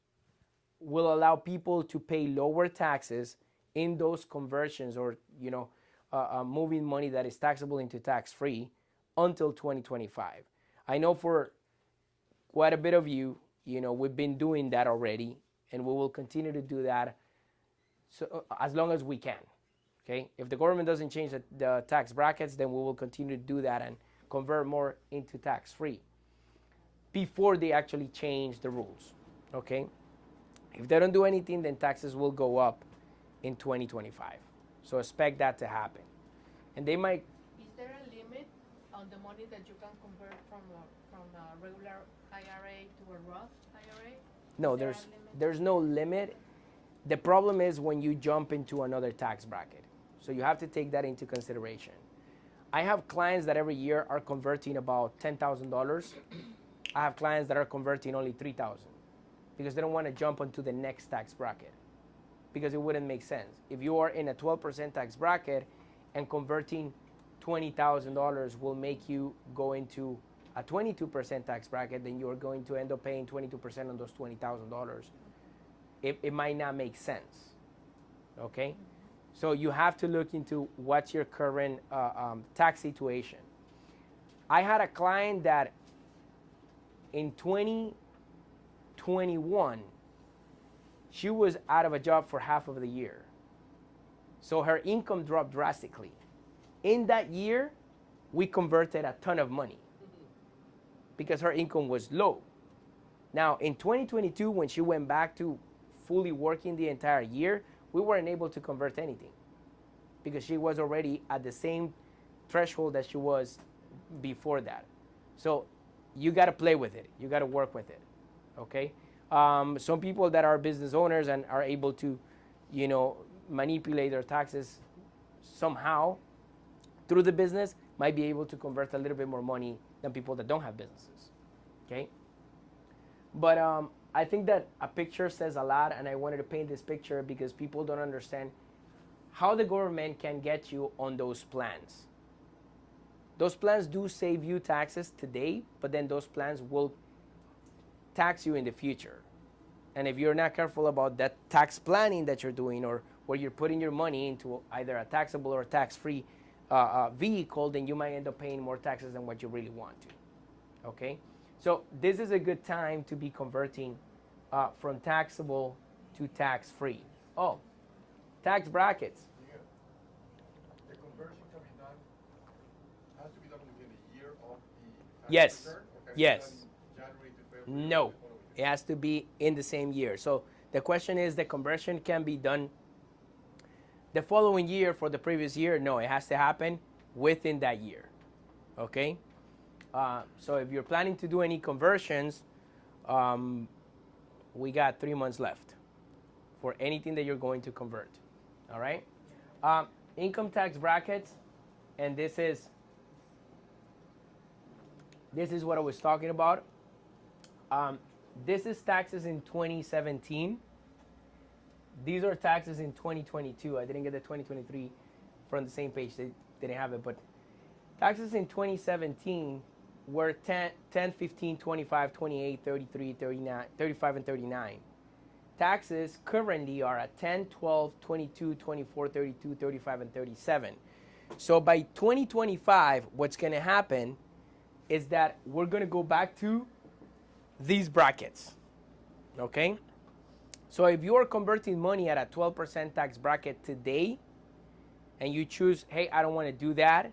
S2: will allow people to pay lower taxes in those conversions, or moving money that is taxable into tax-free until 2025. I know for quite a bit of you, we've been doing that already, and we will continue to do that as long as we can. Okay, if the government doesn't change the tax brackets, then we will continue to do that and convert more into tax-free before they actually change the rules. Okay, if they don't do anything, then taxes will go up in 2025. So expect that to happen. And they might.
S7: Is there a limit on the money that you can convert from a regular IRA to a Roth IRA?
S2: No, there's no limit. The problem is when you jump into another tax bracket. So you have to take that into consideration. I have clients that every year are converting about $10,000. I have clients that are converting only $3,000 because they don't want to jump onto the next tax bracket, because it wouldn't make sense. If you are in a 12% tax bracket and converting $20,000 will make you go into a 22% tax bracket, then you're going to end up paying 22% on those $20,000. It might not make sense. Okay? So you have to look into what's your current tax situation. I had a client that in 2021, she was out of a job for half of the year. So her income dropped drastically. In that year, we converted a ton of money because her income was low. Now, in 2022, when she went back to fully working the entire year, we weren't able to convert anything because she was already at the same threshold that she was before that. So you got to play with it. You got to work with it. Okay? Some people that are business owners and are able to, manipulate their taxes somehow through the business might be able to convert a little bit more money than people that don't have businesses. Okay? But I think that a picture says a lot, and I wanted to paint this picture because people don't understand how the government can get you on those plans. Those plans do save you taxes today, but then those plans will tax you in the future. And if you're not careful about that tax planning that you're doing, or where you're putting your money into either a taxable or tax-free vehicle, then you might end up paying more taxes than what you really want to. Okay? So this is a good time to be converting from taxable to tax-free. Oh, tax brackets.
S8: Yeah. The conversion can be done, has to be done within a year of the tax
S2: Yes.
S8: return? Okay,
S2: Yes.
S8: so then January to February.
S2: No,
S8: of the following
S2: it
S8: year.
S2: has to be in the same year. So the question is, the conversion can be done the following year for the previous year? No, it has to happen within that year. Okay? So if you're planning to do any conversions, we got 3 months left for anything that you're going to convert. All right? Income tax brackets, and this is what I was talking about. This is taxes in 2017. These are taxes in 2022. I didn't get the 2023 from the same page. They didn't have it, but taxes in 2017 were 10, 15, 25, 28, 33, 39, 35, and 39. Taxes currently are at 10, 12, 22, 24, 32, 35, and 37. So by 2025, what's going to happen is that we're going to go back to these brackets. Okay? So if you are converting money at a 12% tax bracket today, and you choose, hey, I don't want to do that,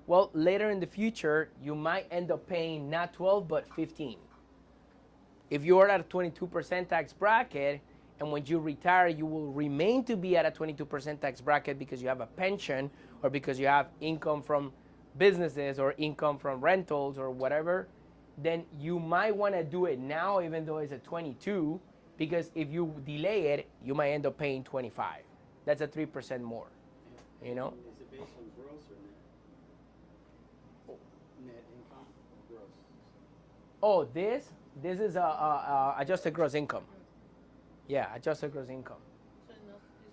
S2: well, later in the future, you might end up paying not 12, but 15. If you are at a 22% tax bracket, and when you retire, you will remain to be at a 22% tax bracket because you have a pension or because you have income from businesses or income from rentals or whatever, then you might want to do it now even though it's a 22, because if you delay it, you might end up paying 25. That's a 3% more, you know?
S5: Is it based on gross or net? Net income or gross?
S2: Oh, this is a adjusted gross income. Yeah, adjusted gross income.
S7: So it's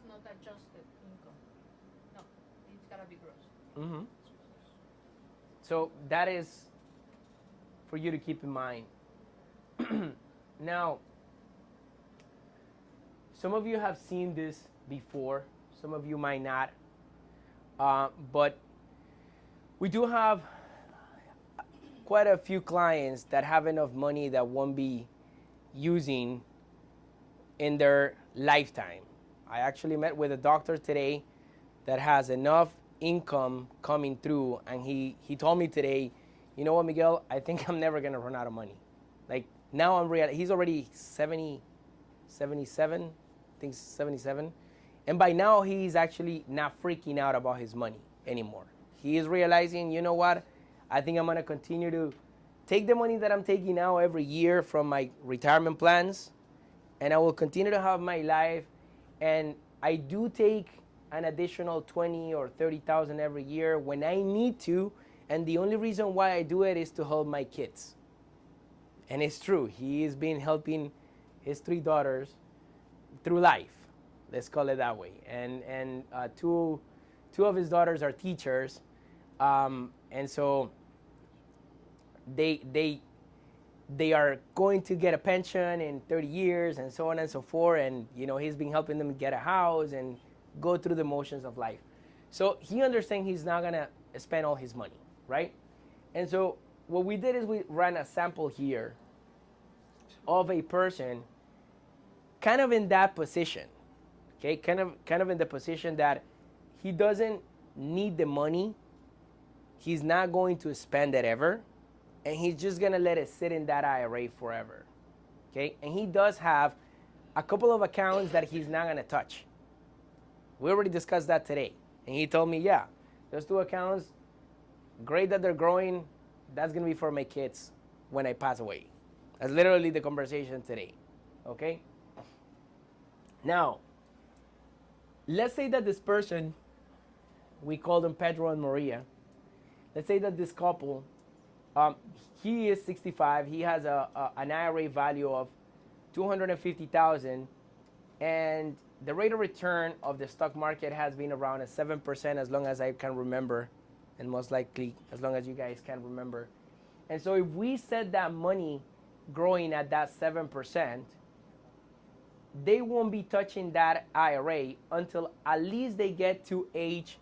S7: not adjusted income. No, it's gotta be gross.
S2: Mm-hmm. So that is for you to keep in mind. Now, some of you have seen this before, some of you might not, but we do have quite a few clients that have enough money that won't be using in their lifetime. I actually met with a doctor today that has enough income coming through, and he told me today, you know what, Miguel, I think I'm never gonna run out of money. Like now he's already 77, I think 77, and by now he's actually not freaking out about his money anymore. He is realizing, you know what, I think I'm gonna continue to take the money that I'm taking now every year from my retirement plans, and I will continue to have my life. And I do take an additional 20 or 30,000 every year when I need to, and the only reason why I do it is to help my kids. And it's true, he has been helping his 3 daughters through life, let's call it that way. And two of his daughters are teachers, and so they are going to get a pension in 30 years and so on and so forth. And, you know, he's been helping them get a house and go through the motions of life. So he understands he's not going to spend all his money, right? And so what we did is we ran a sample here of a person kind of in that position, okay? Kind of in the position that he doesn't need the money. He's not going to spend it ever. And he's just gonna let it sit in that IRA forever, okay? And he does have a couple of accounts that he's not gonna touch. We already discussed that today. And he told me, yeah, those 2 accounts, great that they're growing, that's gonna be for my kids when I pass away. That's literally the conversation today, okay? Now, let's say that this person, we call them Pedro and Maria. Let's say that this couple, he is 65. He has an IRA value of $250,000, and the rate of return of the stock market has been around 7% as long as I can remember, and most likely as long as you guys can remember. And so if we set that money growing at that 7%, they won't be touching that IRA until at least they get to age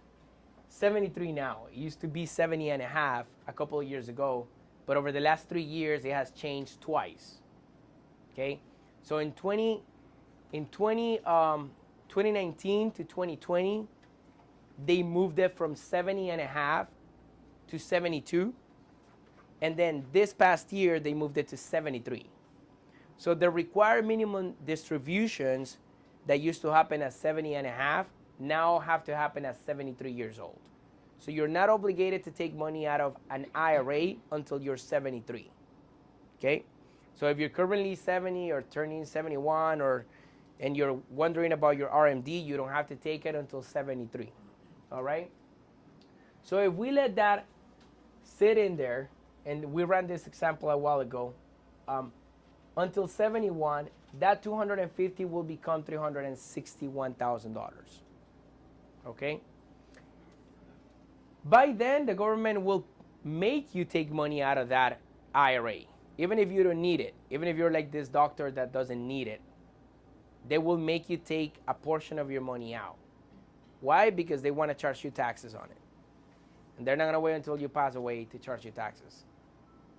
S2: 73 now. It used to be 70 and a half a couple of years ago, but over the last 3 years, it has changed twice, okay? So in 2019 to 2020, they moved it from 70 and a half to 72, and then this past year, they moved it to 73. So the required minimum distributions that used to happen at 70 and a half now have to happen at 73 years old. So you're not obligated to take money out of an IRA until you're 73, okay? So if you're currently 70 or turning 71, and you're wondering about your RMD, you don't have to take it until 73, all right? So if we let that sit in there, and we ran this example a while ago, until 71, that 250 will become $361,000, okay? By then, the government will make you take money out of that IRA, even if you don't need it, even if you're like this doctor that doesn't need it. They will make you take a portion of your money out. Why? Because they want to charge you taxes on it. And they're not going to wait until you pass away to charge you taxes.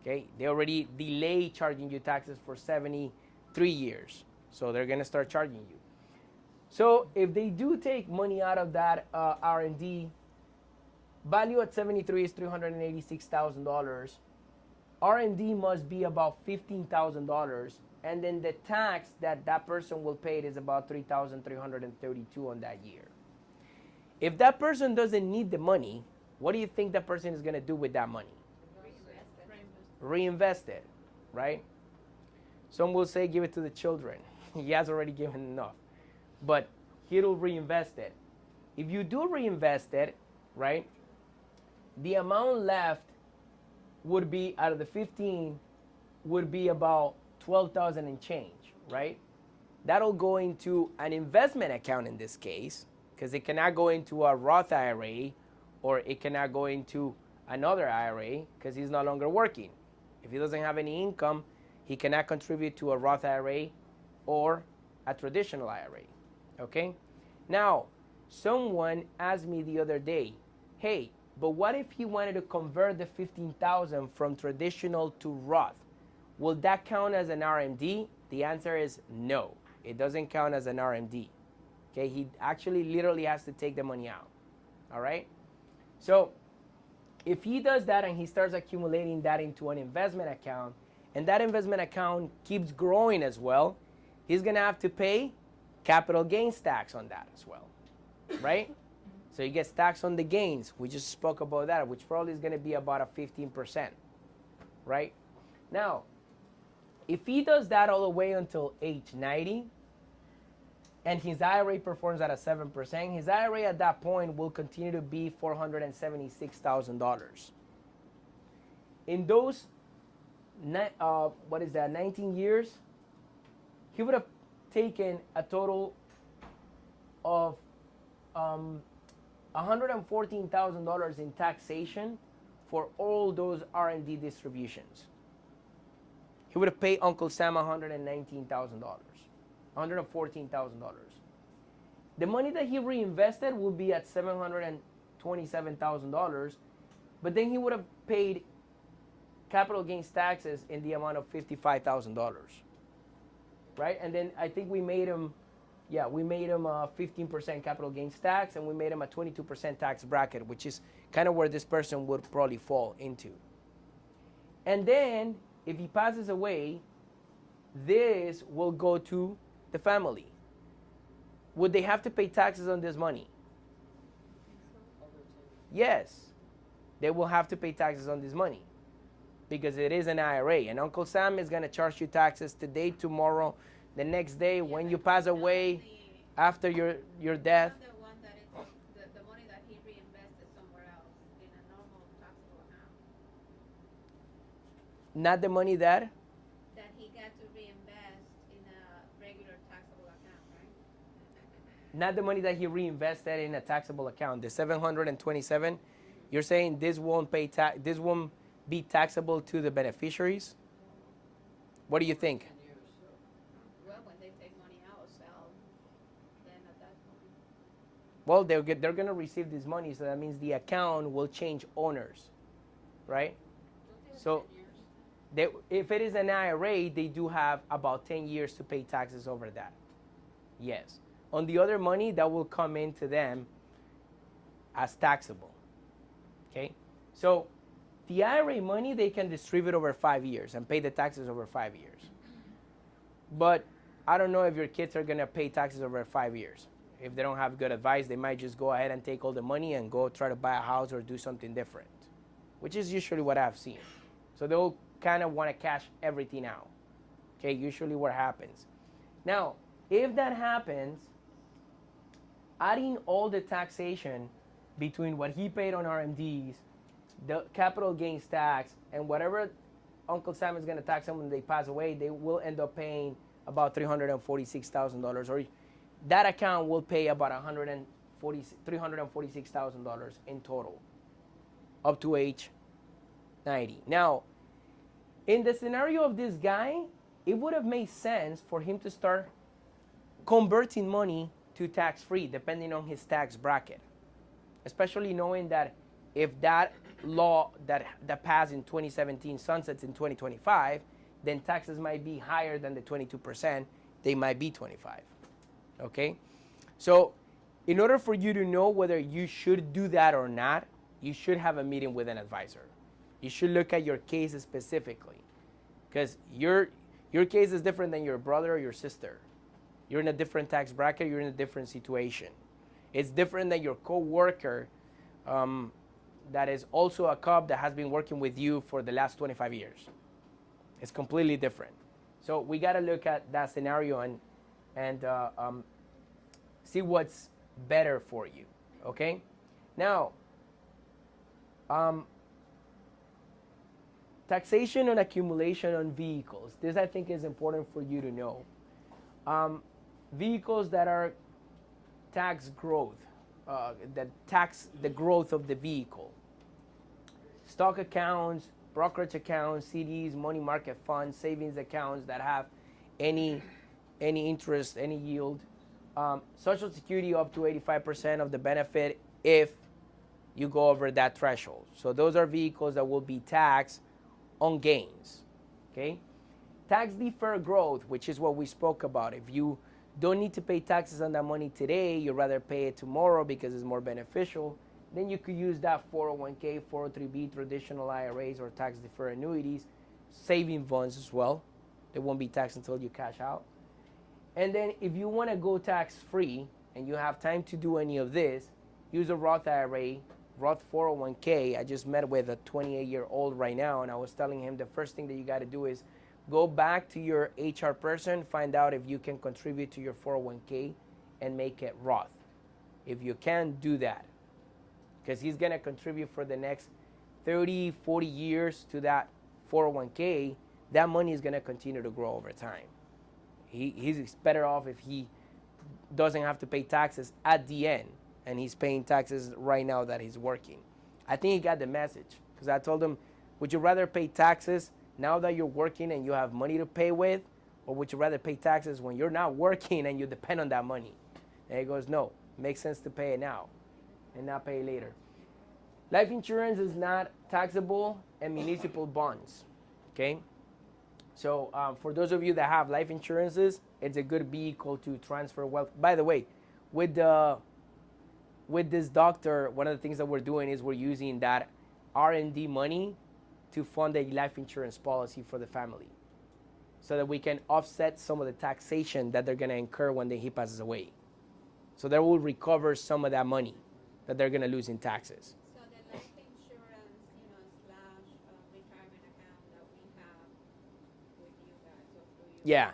S2: Okay? They already delay charging you taxes for 73 years. So they're going to start charging you. So if they do take money out of that R&D, value at 73 is $386,000. R&D must be about $15,000, and then the tax that that person will pay is about $3,332 on that year. If that person doesn't need the money, what do you think that person is going to do with that money? Reinvest it, right? Some will say give it to the children. He has already given enough. But he'll reinvest it. If you do reinvest it, right, the amount left would be, out of the 15, would be about 12,000 and change, right? That'll go into an investment account in this case, because it cannot go into a Roth IRA, or it cannot go into another IRA because he's no longer working. If he doesn't have any income, he cannot contribute to a Roth IRA or a traditional IRA, okay? Now, someone asked me the other day, hey, but what if he wanted to convert the 15,000 from traditional to Roth? Will that count as an RMD? The answer is no. It doesn't count as an RMD. Okay, he actually literally has to take the money out. All right? So if he does that and he starts accumulating that into an investment account, and that investment account keeps growing as well, he's going to have to pay capital gains tax on that as well. Right? So he gets taxed on the gains. We just spoke about that, which probably is going to be about a 15%. Right? Now, if he does that all the way until age 90, and his IRA performs at a 7%, his IRA at that point will continue to be $476,000. In those, 19 years, he would have taken a total of $114,000 in taxation for all those R&D distributions. He would have paid Uncle Sam $119,000, $114,000. The money that he reinvested will be at $727,000, but then he would have paid capital gains taxes in the amount of $55,000, right? And then I think we made him a 15% capital gains tax, and we made him a 22% tax bracket, which is kind of where this person would probably fall into. And then if he passes away, this will go to the family. Would they have to pay taxes on this money? Yes, they will have to pay taxes on this money because it is an IRA, and Uncle Sam is going to charge you taxes today, tomorrow, the next day, when you pass away, after your death.
S9: The one that is the money that he reinvested somewhere else in a normal taxable account.
S2: Not the money that
S9: He got to reinvest in a regular taxable account, right?
S2: not the money that he reinvested in a taxable account. The 727, you're saying this won't pay this won't be taxable to the beneficiaries? What do you think?
S9: Well, when they take money out or sell, then at that point.
S2: Well, they're going to receive this money, so that means the account will change owners, right? So if it is an IRA, they do have about 10 years to pay taxes over that. Yes. On the other money, that will come into them as taxable. Okay? So the IRA money, they can distribute over 5 years and pay the taxes over 5 years. But I don't know if your kids are going to pay taxes over 5 years. If they don't have good advice, they might just go ahead and take all the money and go try to buy a house or do something different, which is usually what I've seen. So they'll kind of want to cash everything out. Okay, usually what happens. Now, if that happens, adding all the taxation between what he paid on RMDs, the capital gains tax, and whatever Uncle Sam is going to tax them when they pass away, they will end up paying about $346,000, or that account will pay about $346,000 in total, up to age 90. Now, in the scenario of this guy, it would have made sense for him to start converting money to tax-free, depending on his tax bracket, especially knowing that if that law that passed in 2017 sunsets in 2025, then taxes might be higher than the 22%, they might be 25. Okay? So in order for you to know whether you should do that or not, you should have a meeting with an advisor. You should look at your case specifically, because your case is different than your brother or your sister. You're in a different tax bracket. You're in a different situation. It's different than your coworker that is also a cop that has been working with you for the last 25 years. It's completely different. So we got to look at that scenario and see what's better for you. Okay? Now, taxation on accumulation on vehicles. This I think is important for you to know. Vehicles that are tax growth, that tax the growth of the vehicle. Stock accounts, brokerage accounts, CDs, money market funds, savings accounts that have any interest, any yield. Social Security up to 85% of the benefit if you go over that threshold. So those are vehicles that will be taxed on gains. Okay? Tax deferred growth, which is what we spoke about. If you don't need to pay taxes on that money today, you'd rather pay it tomorrow because it's more beneficial, then you could use that 401k, 403b, traditional IRAs, or tax deferred annuities, saving funds as well. They won't be taxed until you cash out. And then if you want to go tax free and you have time to do any of this, use a Roth IRA, Roth 401k. I just met with a 28-year-old right now, and I was telling him the first thing that you got to do is go back to your HR person, find out if you can contribute to your 401k and make it Roth. If you can, do that. Because he's going to contribute for the next 30, 40 years to that 401k. That money is going to continue to grow over time. He's better off if he doesn't have to pay taxes at the end, and he's paying taxes right now that he's working. I think he got the message, because I told him, would you rather pay taxes now that you're working and you have money to pay with, or would you rather pay taxes when you're not working and you depend on that money? And he goes, no, it makes sense to pay it now and not pay later. Life insurance is not taxable, and municipal bonds. Okay? So for those of you that have life insurances, it's a good vehicle to transfer wealth. By the way, with this doctor, one of the things that we're doing is we're using that R&D money to fund a life insurance policy for the family, so that we can offset some of the taxation that they're going to incur when he passes away. So they will recover some of that money that they're going to lose in taxes.
S9: So the life insurance, slash retirement account that we have with you guys or through you.
S2: Yeah.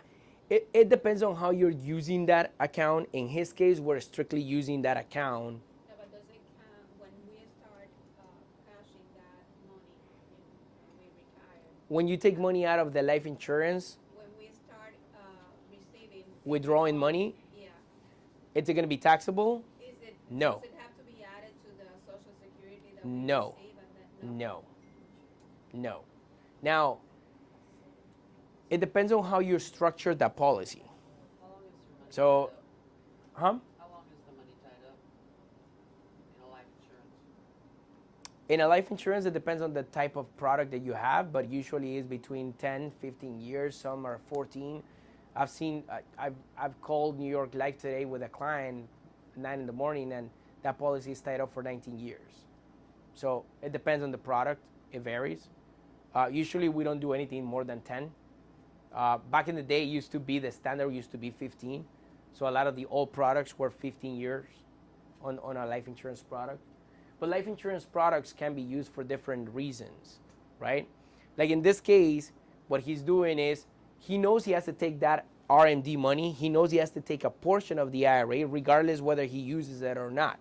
S2: It depends on how you're using that account. In his case, we're strictly using that account.
S9: Yeah, but does it count when we start cashing that money when we retire?
S2: When you take money out of the life insurance,
S9: When we start receiving.
S2: withdrawing money,
S9: Yeah.
S2: is it going to be taxable? No.
S9: Does it have to be added to the Social Security that we
S2: No.
S9: receive and then?
S2: No. Now, it depends on how you structure that policy.
S6: How long is your money
S2: So,
S6: tied up?
S2: huh?
S6: How long is the money tied up in a life insurance?
S2: In a life insurance, it depends on the type of product that you have, but usually is between 10, 15 years. Some are 14. I've called New York Life today with a client at 9 in the morning, and that policy is tied up for 19 years. So it depends on the product. It varies. Usually we don't do anything more than 10. Back in the day, the standard used to be 15. So a lot of the old products were 15 years on a life insurance product. But life insurance products can be used for different reasons, right? Like in this case, what he's doing is he knows he has to take that R&D money. He knows he has to take a portion of the IRA, regardless whether he uses it or not.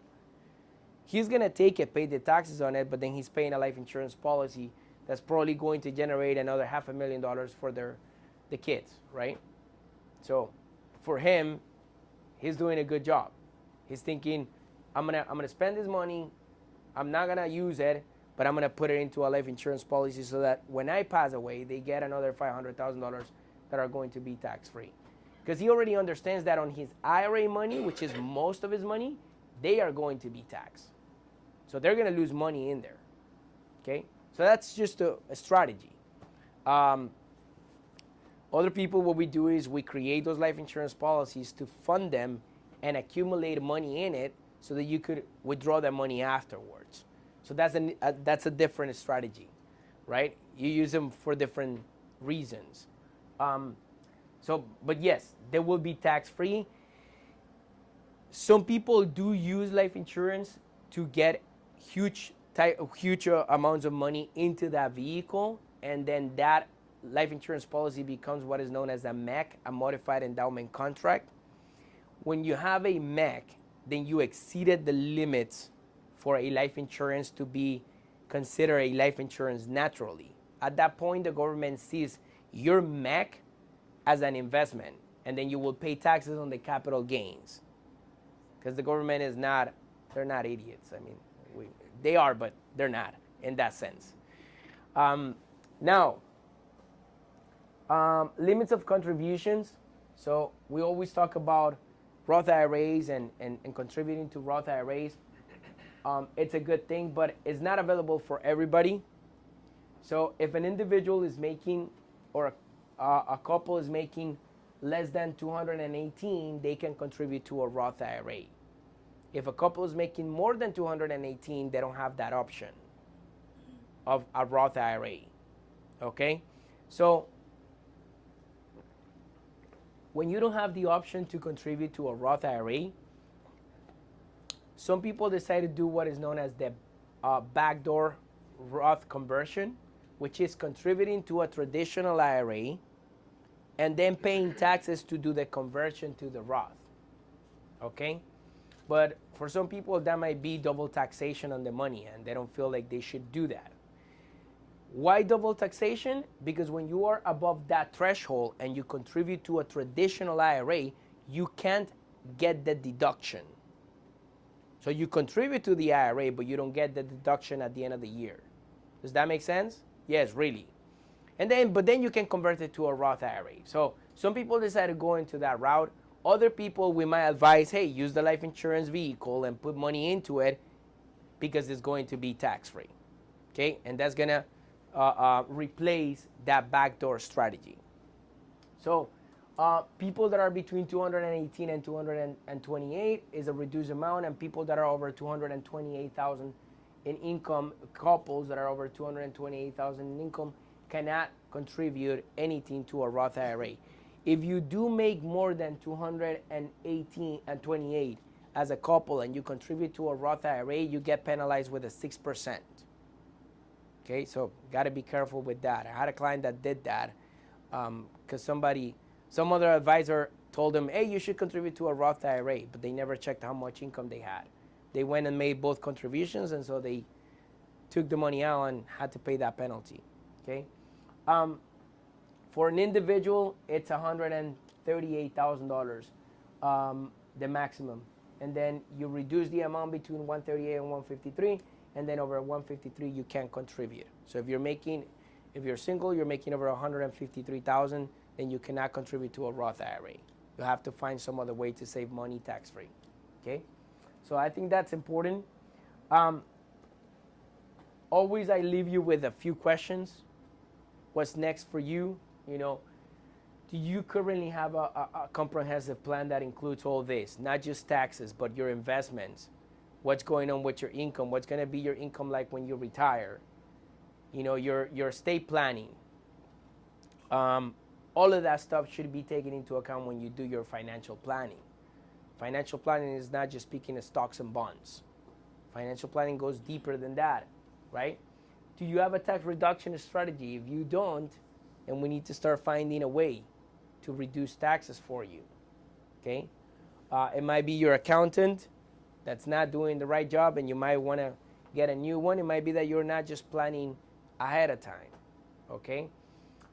S2: He's going to take it, pay the taxes on it, but then he's paying a life insurance policy that's probably going to generate another $500,000 for the kids, right? So for him, he's doing a good job. He's thinking, I'm gonna spend this money, I'm not gonna use it, but I'm gonna put it into a life insurance policy so that when I pass away, they get another $500,000 that are going to be tax-free. Because he already understands that on his IRA money, which is most of his money, they are going to be taxed. So they're gonna lose money in there, okay? So that's just a strategy. Other people, what we do is we create those life insurance policies to fund them and accumulate money in it so that you could withdraw that money afterwards. So that's a different strategy, right? You use them for different reasons. But yes, they will be tax-free. Some people do use life insurance to get huge amounts of money into that vehicle, and then that life insurance policy becomes what is known as a MEC, a modified endowment contract. When you have a MEC, then you exceeded the limits for a life insurance to be considered a life insurance naturally. At that point, the government sees your MEC as an investment, and then you will pay taxes on the capital gains. Because the government is not, they're not idiots. I mean, they are, but they're not in that sense. Now, limits of contributions. So we always talk about Roth IRAs and contributing to Roth IRAs. It's a good thing, but it's not available for everybody. So if an individual is making, or a couple is making less than 218, they can contribute to a Roth IRA. If a couple is making more than 218, they don't have that option of a Roth IRA. Okay? So when you don't have the option to contribute to a Roth IRA, some people decide to do what is known as the backdoor Roth conversion, which is contributing to a traditional IRA and then paying taxes to do the conversion to the Roth. Okay? But for some people, that might be double taxation on the money, and they don't feel like they should do that. Why double taxation? Because when you are above that threshold and you contribute to a traditional IRA, you can't get the deduction. So you contribute to the IRA, but you don't get the deduction at the end of the year. Does that make sense? Yes, really. But then you can convert it to a Roth IRA. So some people decide to go into that route. Other people, we might advise, hey, use the life insurance vehicle and put money into it because it's going to be tax-free. Okay? And that's going to replace that backdoor strategy. So people that are between 218 and 228 is a reduced amount, and people that are over 228,000 in income, couples that are over 228,000 in income, cannot contribute anything to a Roth IRA. If you do make more than 218 and 28 as a couple and you contribute to a Roth IRA, you get penalized with a 6%. Okay, so got to be careful with that. I had a client that did that because some other advisor told them, hey, you should contribute to a Roth IRA, but they never checked how much income they had. They went and made both contributions, and so they took the money out and had to pay that penalty. Okay. For an individual, it's $138,000, the maximum. And then you reduce the amount between 138 and 153, and then over 153 you can't contribute. So if you're single, you're making over 153,000, then you cannot contribute to a Roth IRA. You have to find some other way to save money tax-free. Okay? So I think that's important. Always I leave you with a few questions. What's next for you? You know, do you currently have a comprehensive plan that includes all this? Not just taxes, but your investments. What's going on with your income? What's going to be your income like when you retire? You know, your estate planning. All of that stuff should be taken into account when you do your financial planning. Financial planning is not just speaking of stocks and bonds. Financial planning goes deeper than that, right? Do you have a tax reduction strategy? If you don't, then we need to start finding a way to reduce taxes for you, okay? It might be your accountant that's not doing the right job and you might want to get a new one. It might be that you're not just planning ahead of time, okay?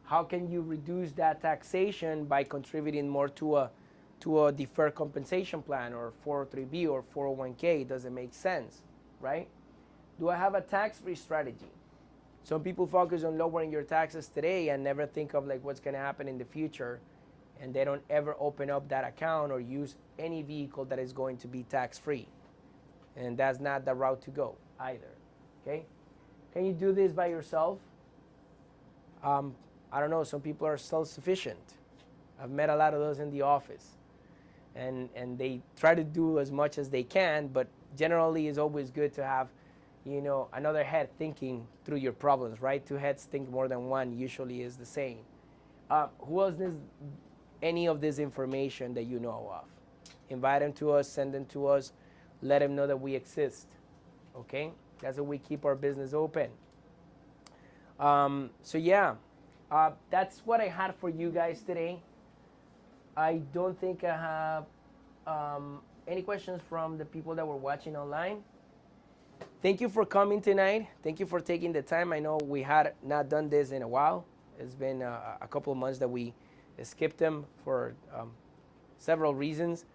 S2: How can you reduce that taxation by contributing more to a deferred compensation plan or 403B or 401k? Does it make sense, right? Do I have a tax-free strategy? Some people focus on lowering your taxes today and never think of like what's going to happen in the future, and they don't ever open up that account or use any vehicle that is going to be tax-free. And that's not the route to go either, okay? Can you do this by yourself? I don't know, some people are self-sufficient. I've met a lot of those in the office. And they try to do as much as they can, but generally it's always good to have, you know, another head thinking through your problems, right? Two heads think more than one usually is the same. Who else needs any of this information that you know of? Invite them to us, send them to us, let them know that we exist, okay? That's how we keep our business open. So yeah, that's what I had for you guys today. I don't think I have any questions from the people that were watching online. Thank you for coming tonight. Thank you for taking the time. I know we had not done this in a while. It's been a couple of months that we skipped them for several reasons.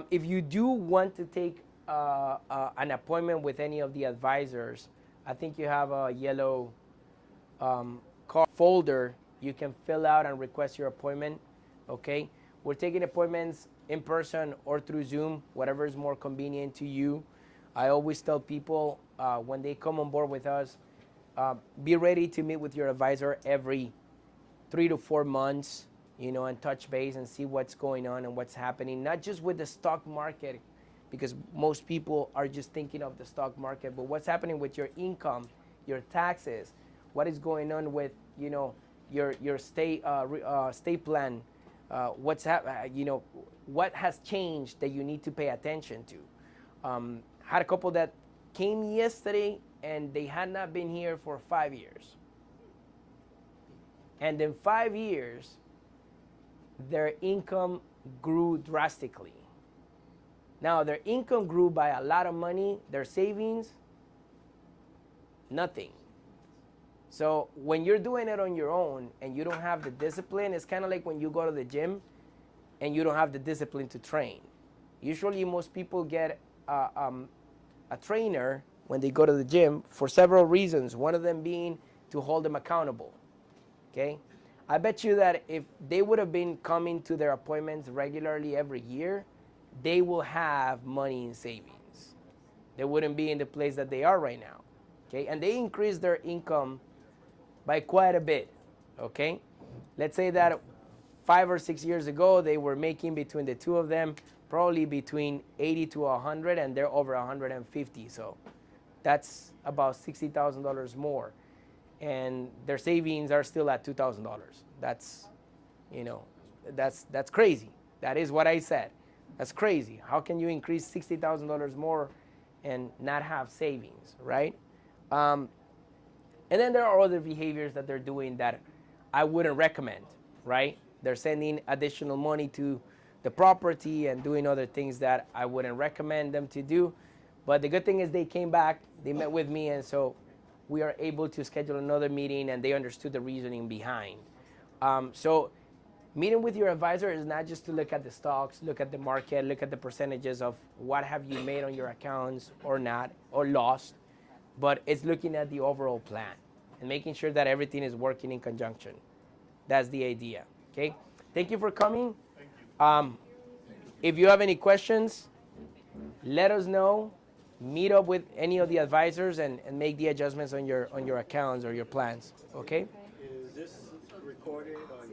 S2: If you do want to take an appointment with any of the advisors, I think you have a yellow card folder. You can fill out and request your appointment, okay? We're taking appointments in person or through Zoom, whatever is more convenient to you. I always tell people when they come on board with us, be ready to meet with your advisor every 3 to 4 months, you know, and touch base and see what's going on and what's happening, not just with the stock market, because most people are just thinking of the stock market, but what's happening with your income, your taxes, what is going on with, you know, your state plan, you know, what has changed that you need to pay attention to. Had a couple that came yesterday and they had not been here for 5 years. And in 5 years, their income grew drastically. Now, their income grew by a lot of money, their savings, nothing. So when you're doing it on your own and you don't have the discipline, it's kind of like when you go to the gym and you don't have the discipline to train. Usually most people get a trainer when they go to the gym for several reasons, one of them being to hold them accountable, okay? I bet you that if they would have been coming to their appointments regularly every year, they will have money in savings. They wouldn't be in the place that they are right now, okay? And they increased their income by quite a bit, okay? Let's say that 5 or 6 years ago, they were making between the two of them probably between 80 to 100, and they're over 150. So that's about $60,000 more. And their savings are still at $2,000. That's, you know, that's crazy. That is what I said. That's crazy. How can you increase $60,000 more and not have savings, right? And then there are other behaviors that they're doing that I wouldn't recommend, right? They're sending additional money to the property and doing other things that I wouldn't recommend them to do. But the good thing is they came back, they met with me, and so we are able to schedule another meeting, and they understood the reasoning behind. So meeting with your advisor is not just to look at the stocks, look at the market, look at the percentages of what have you made on your accounts or not, or lost, but it's looking at the overall plan and making sure that everything is working in conjunction. That's the idea, okay? Thank you for coming. If you have any questions, let us know. Meet up with any of the advisors and make the adjustments on your accounts or your plans, okay?
S5: Is this recorded or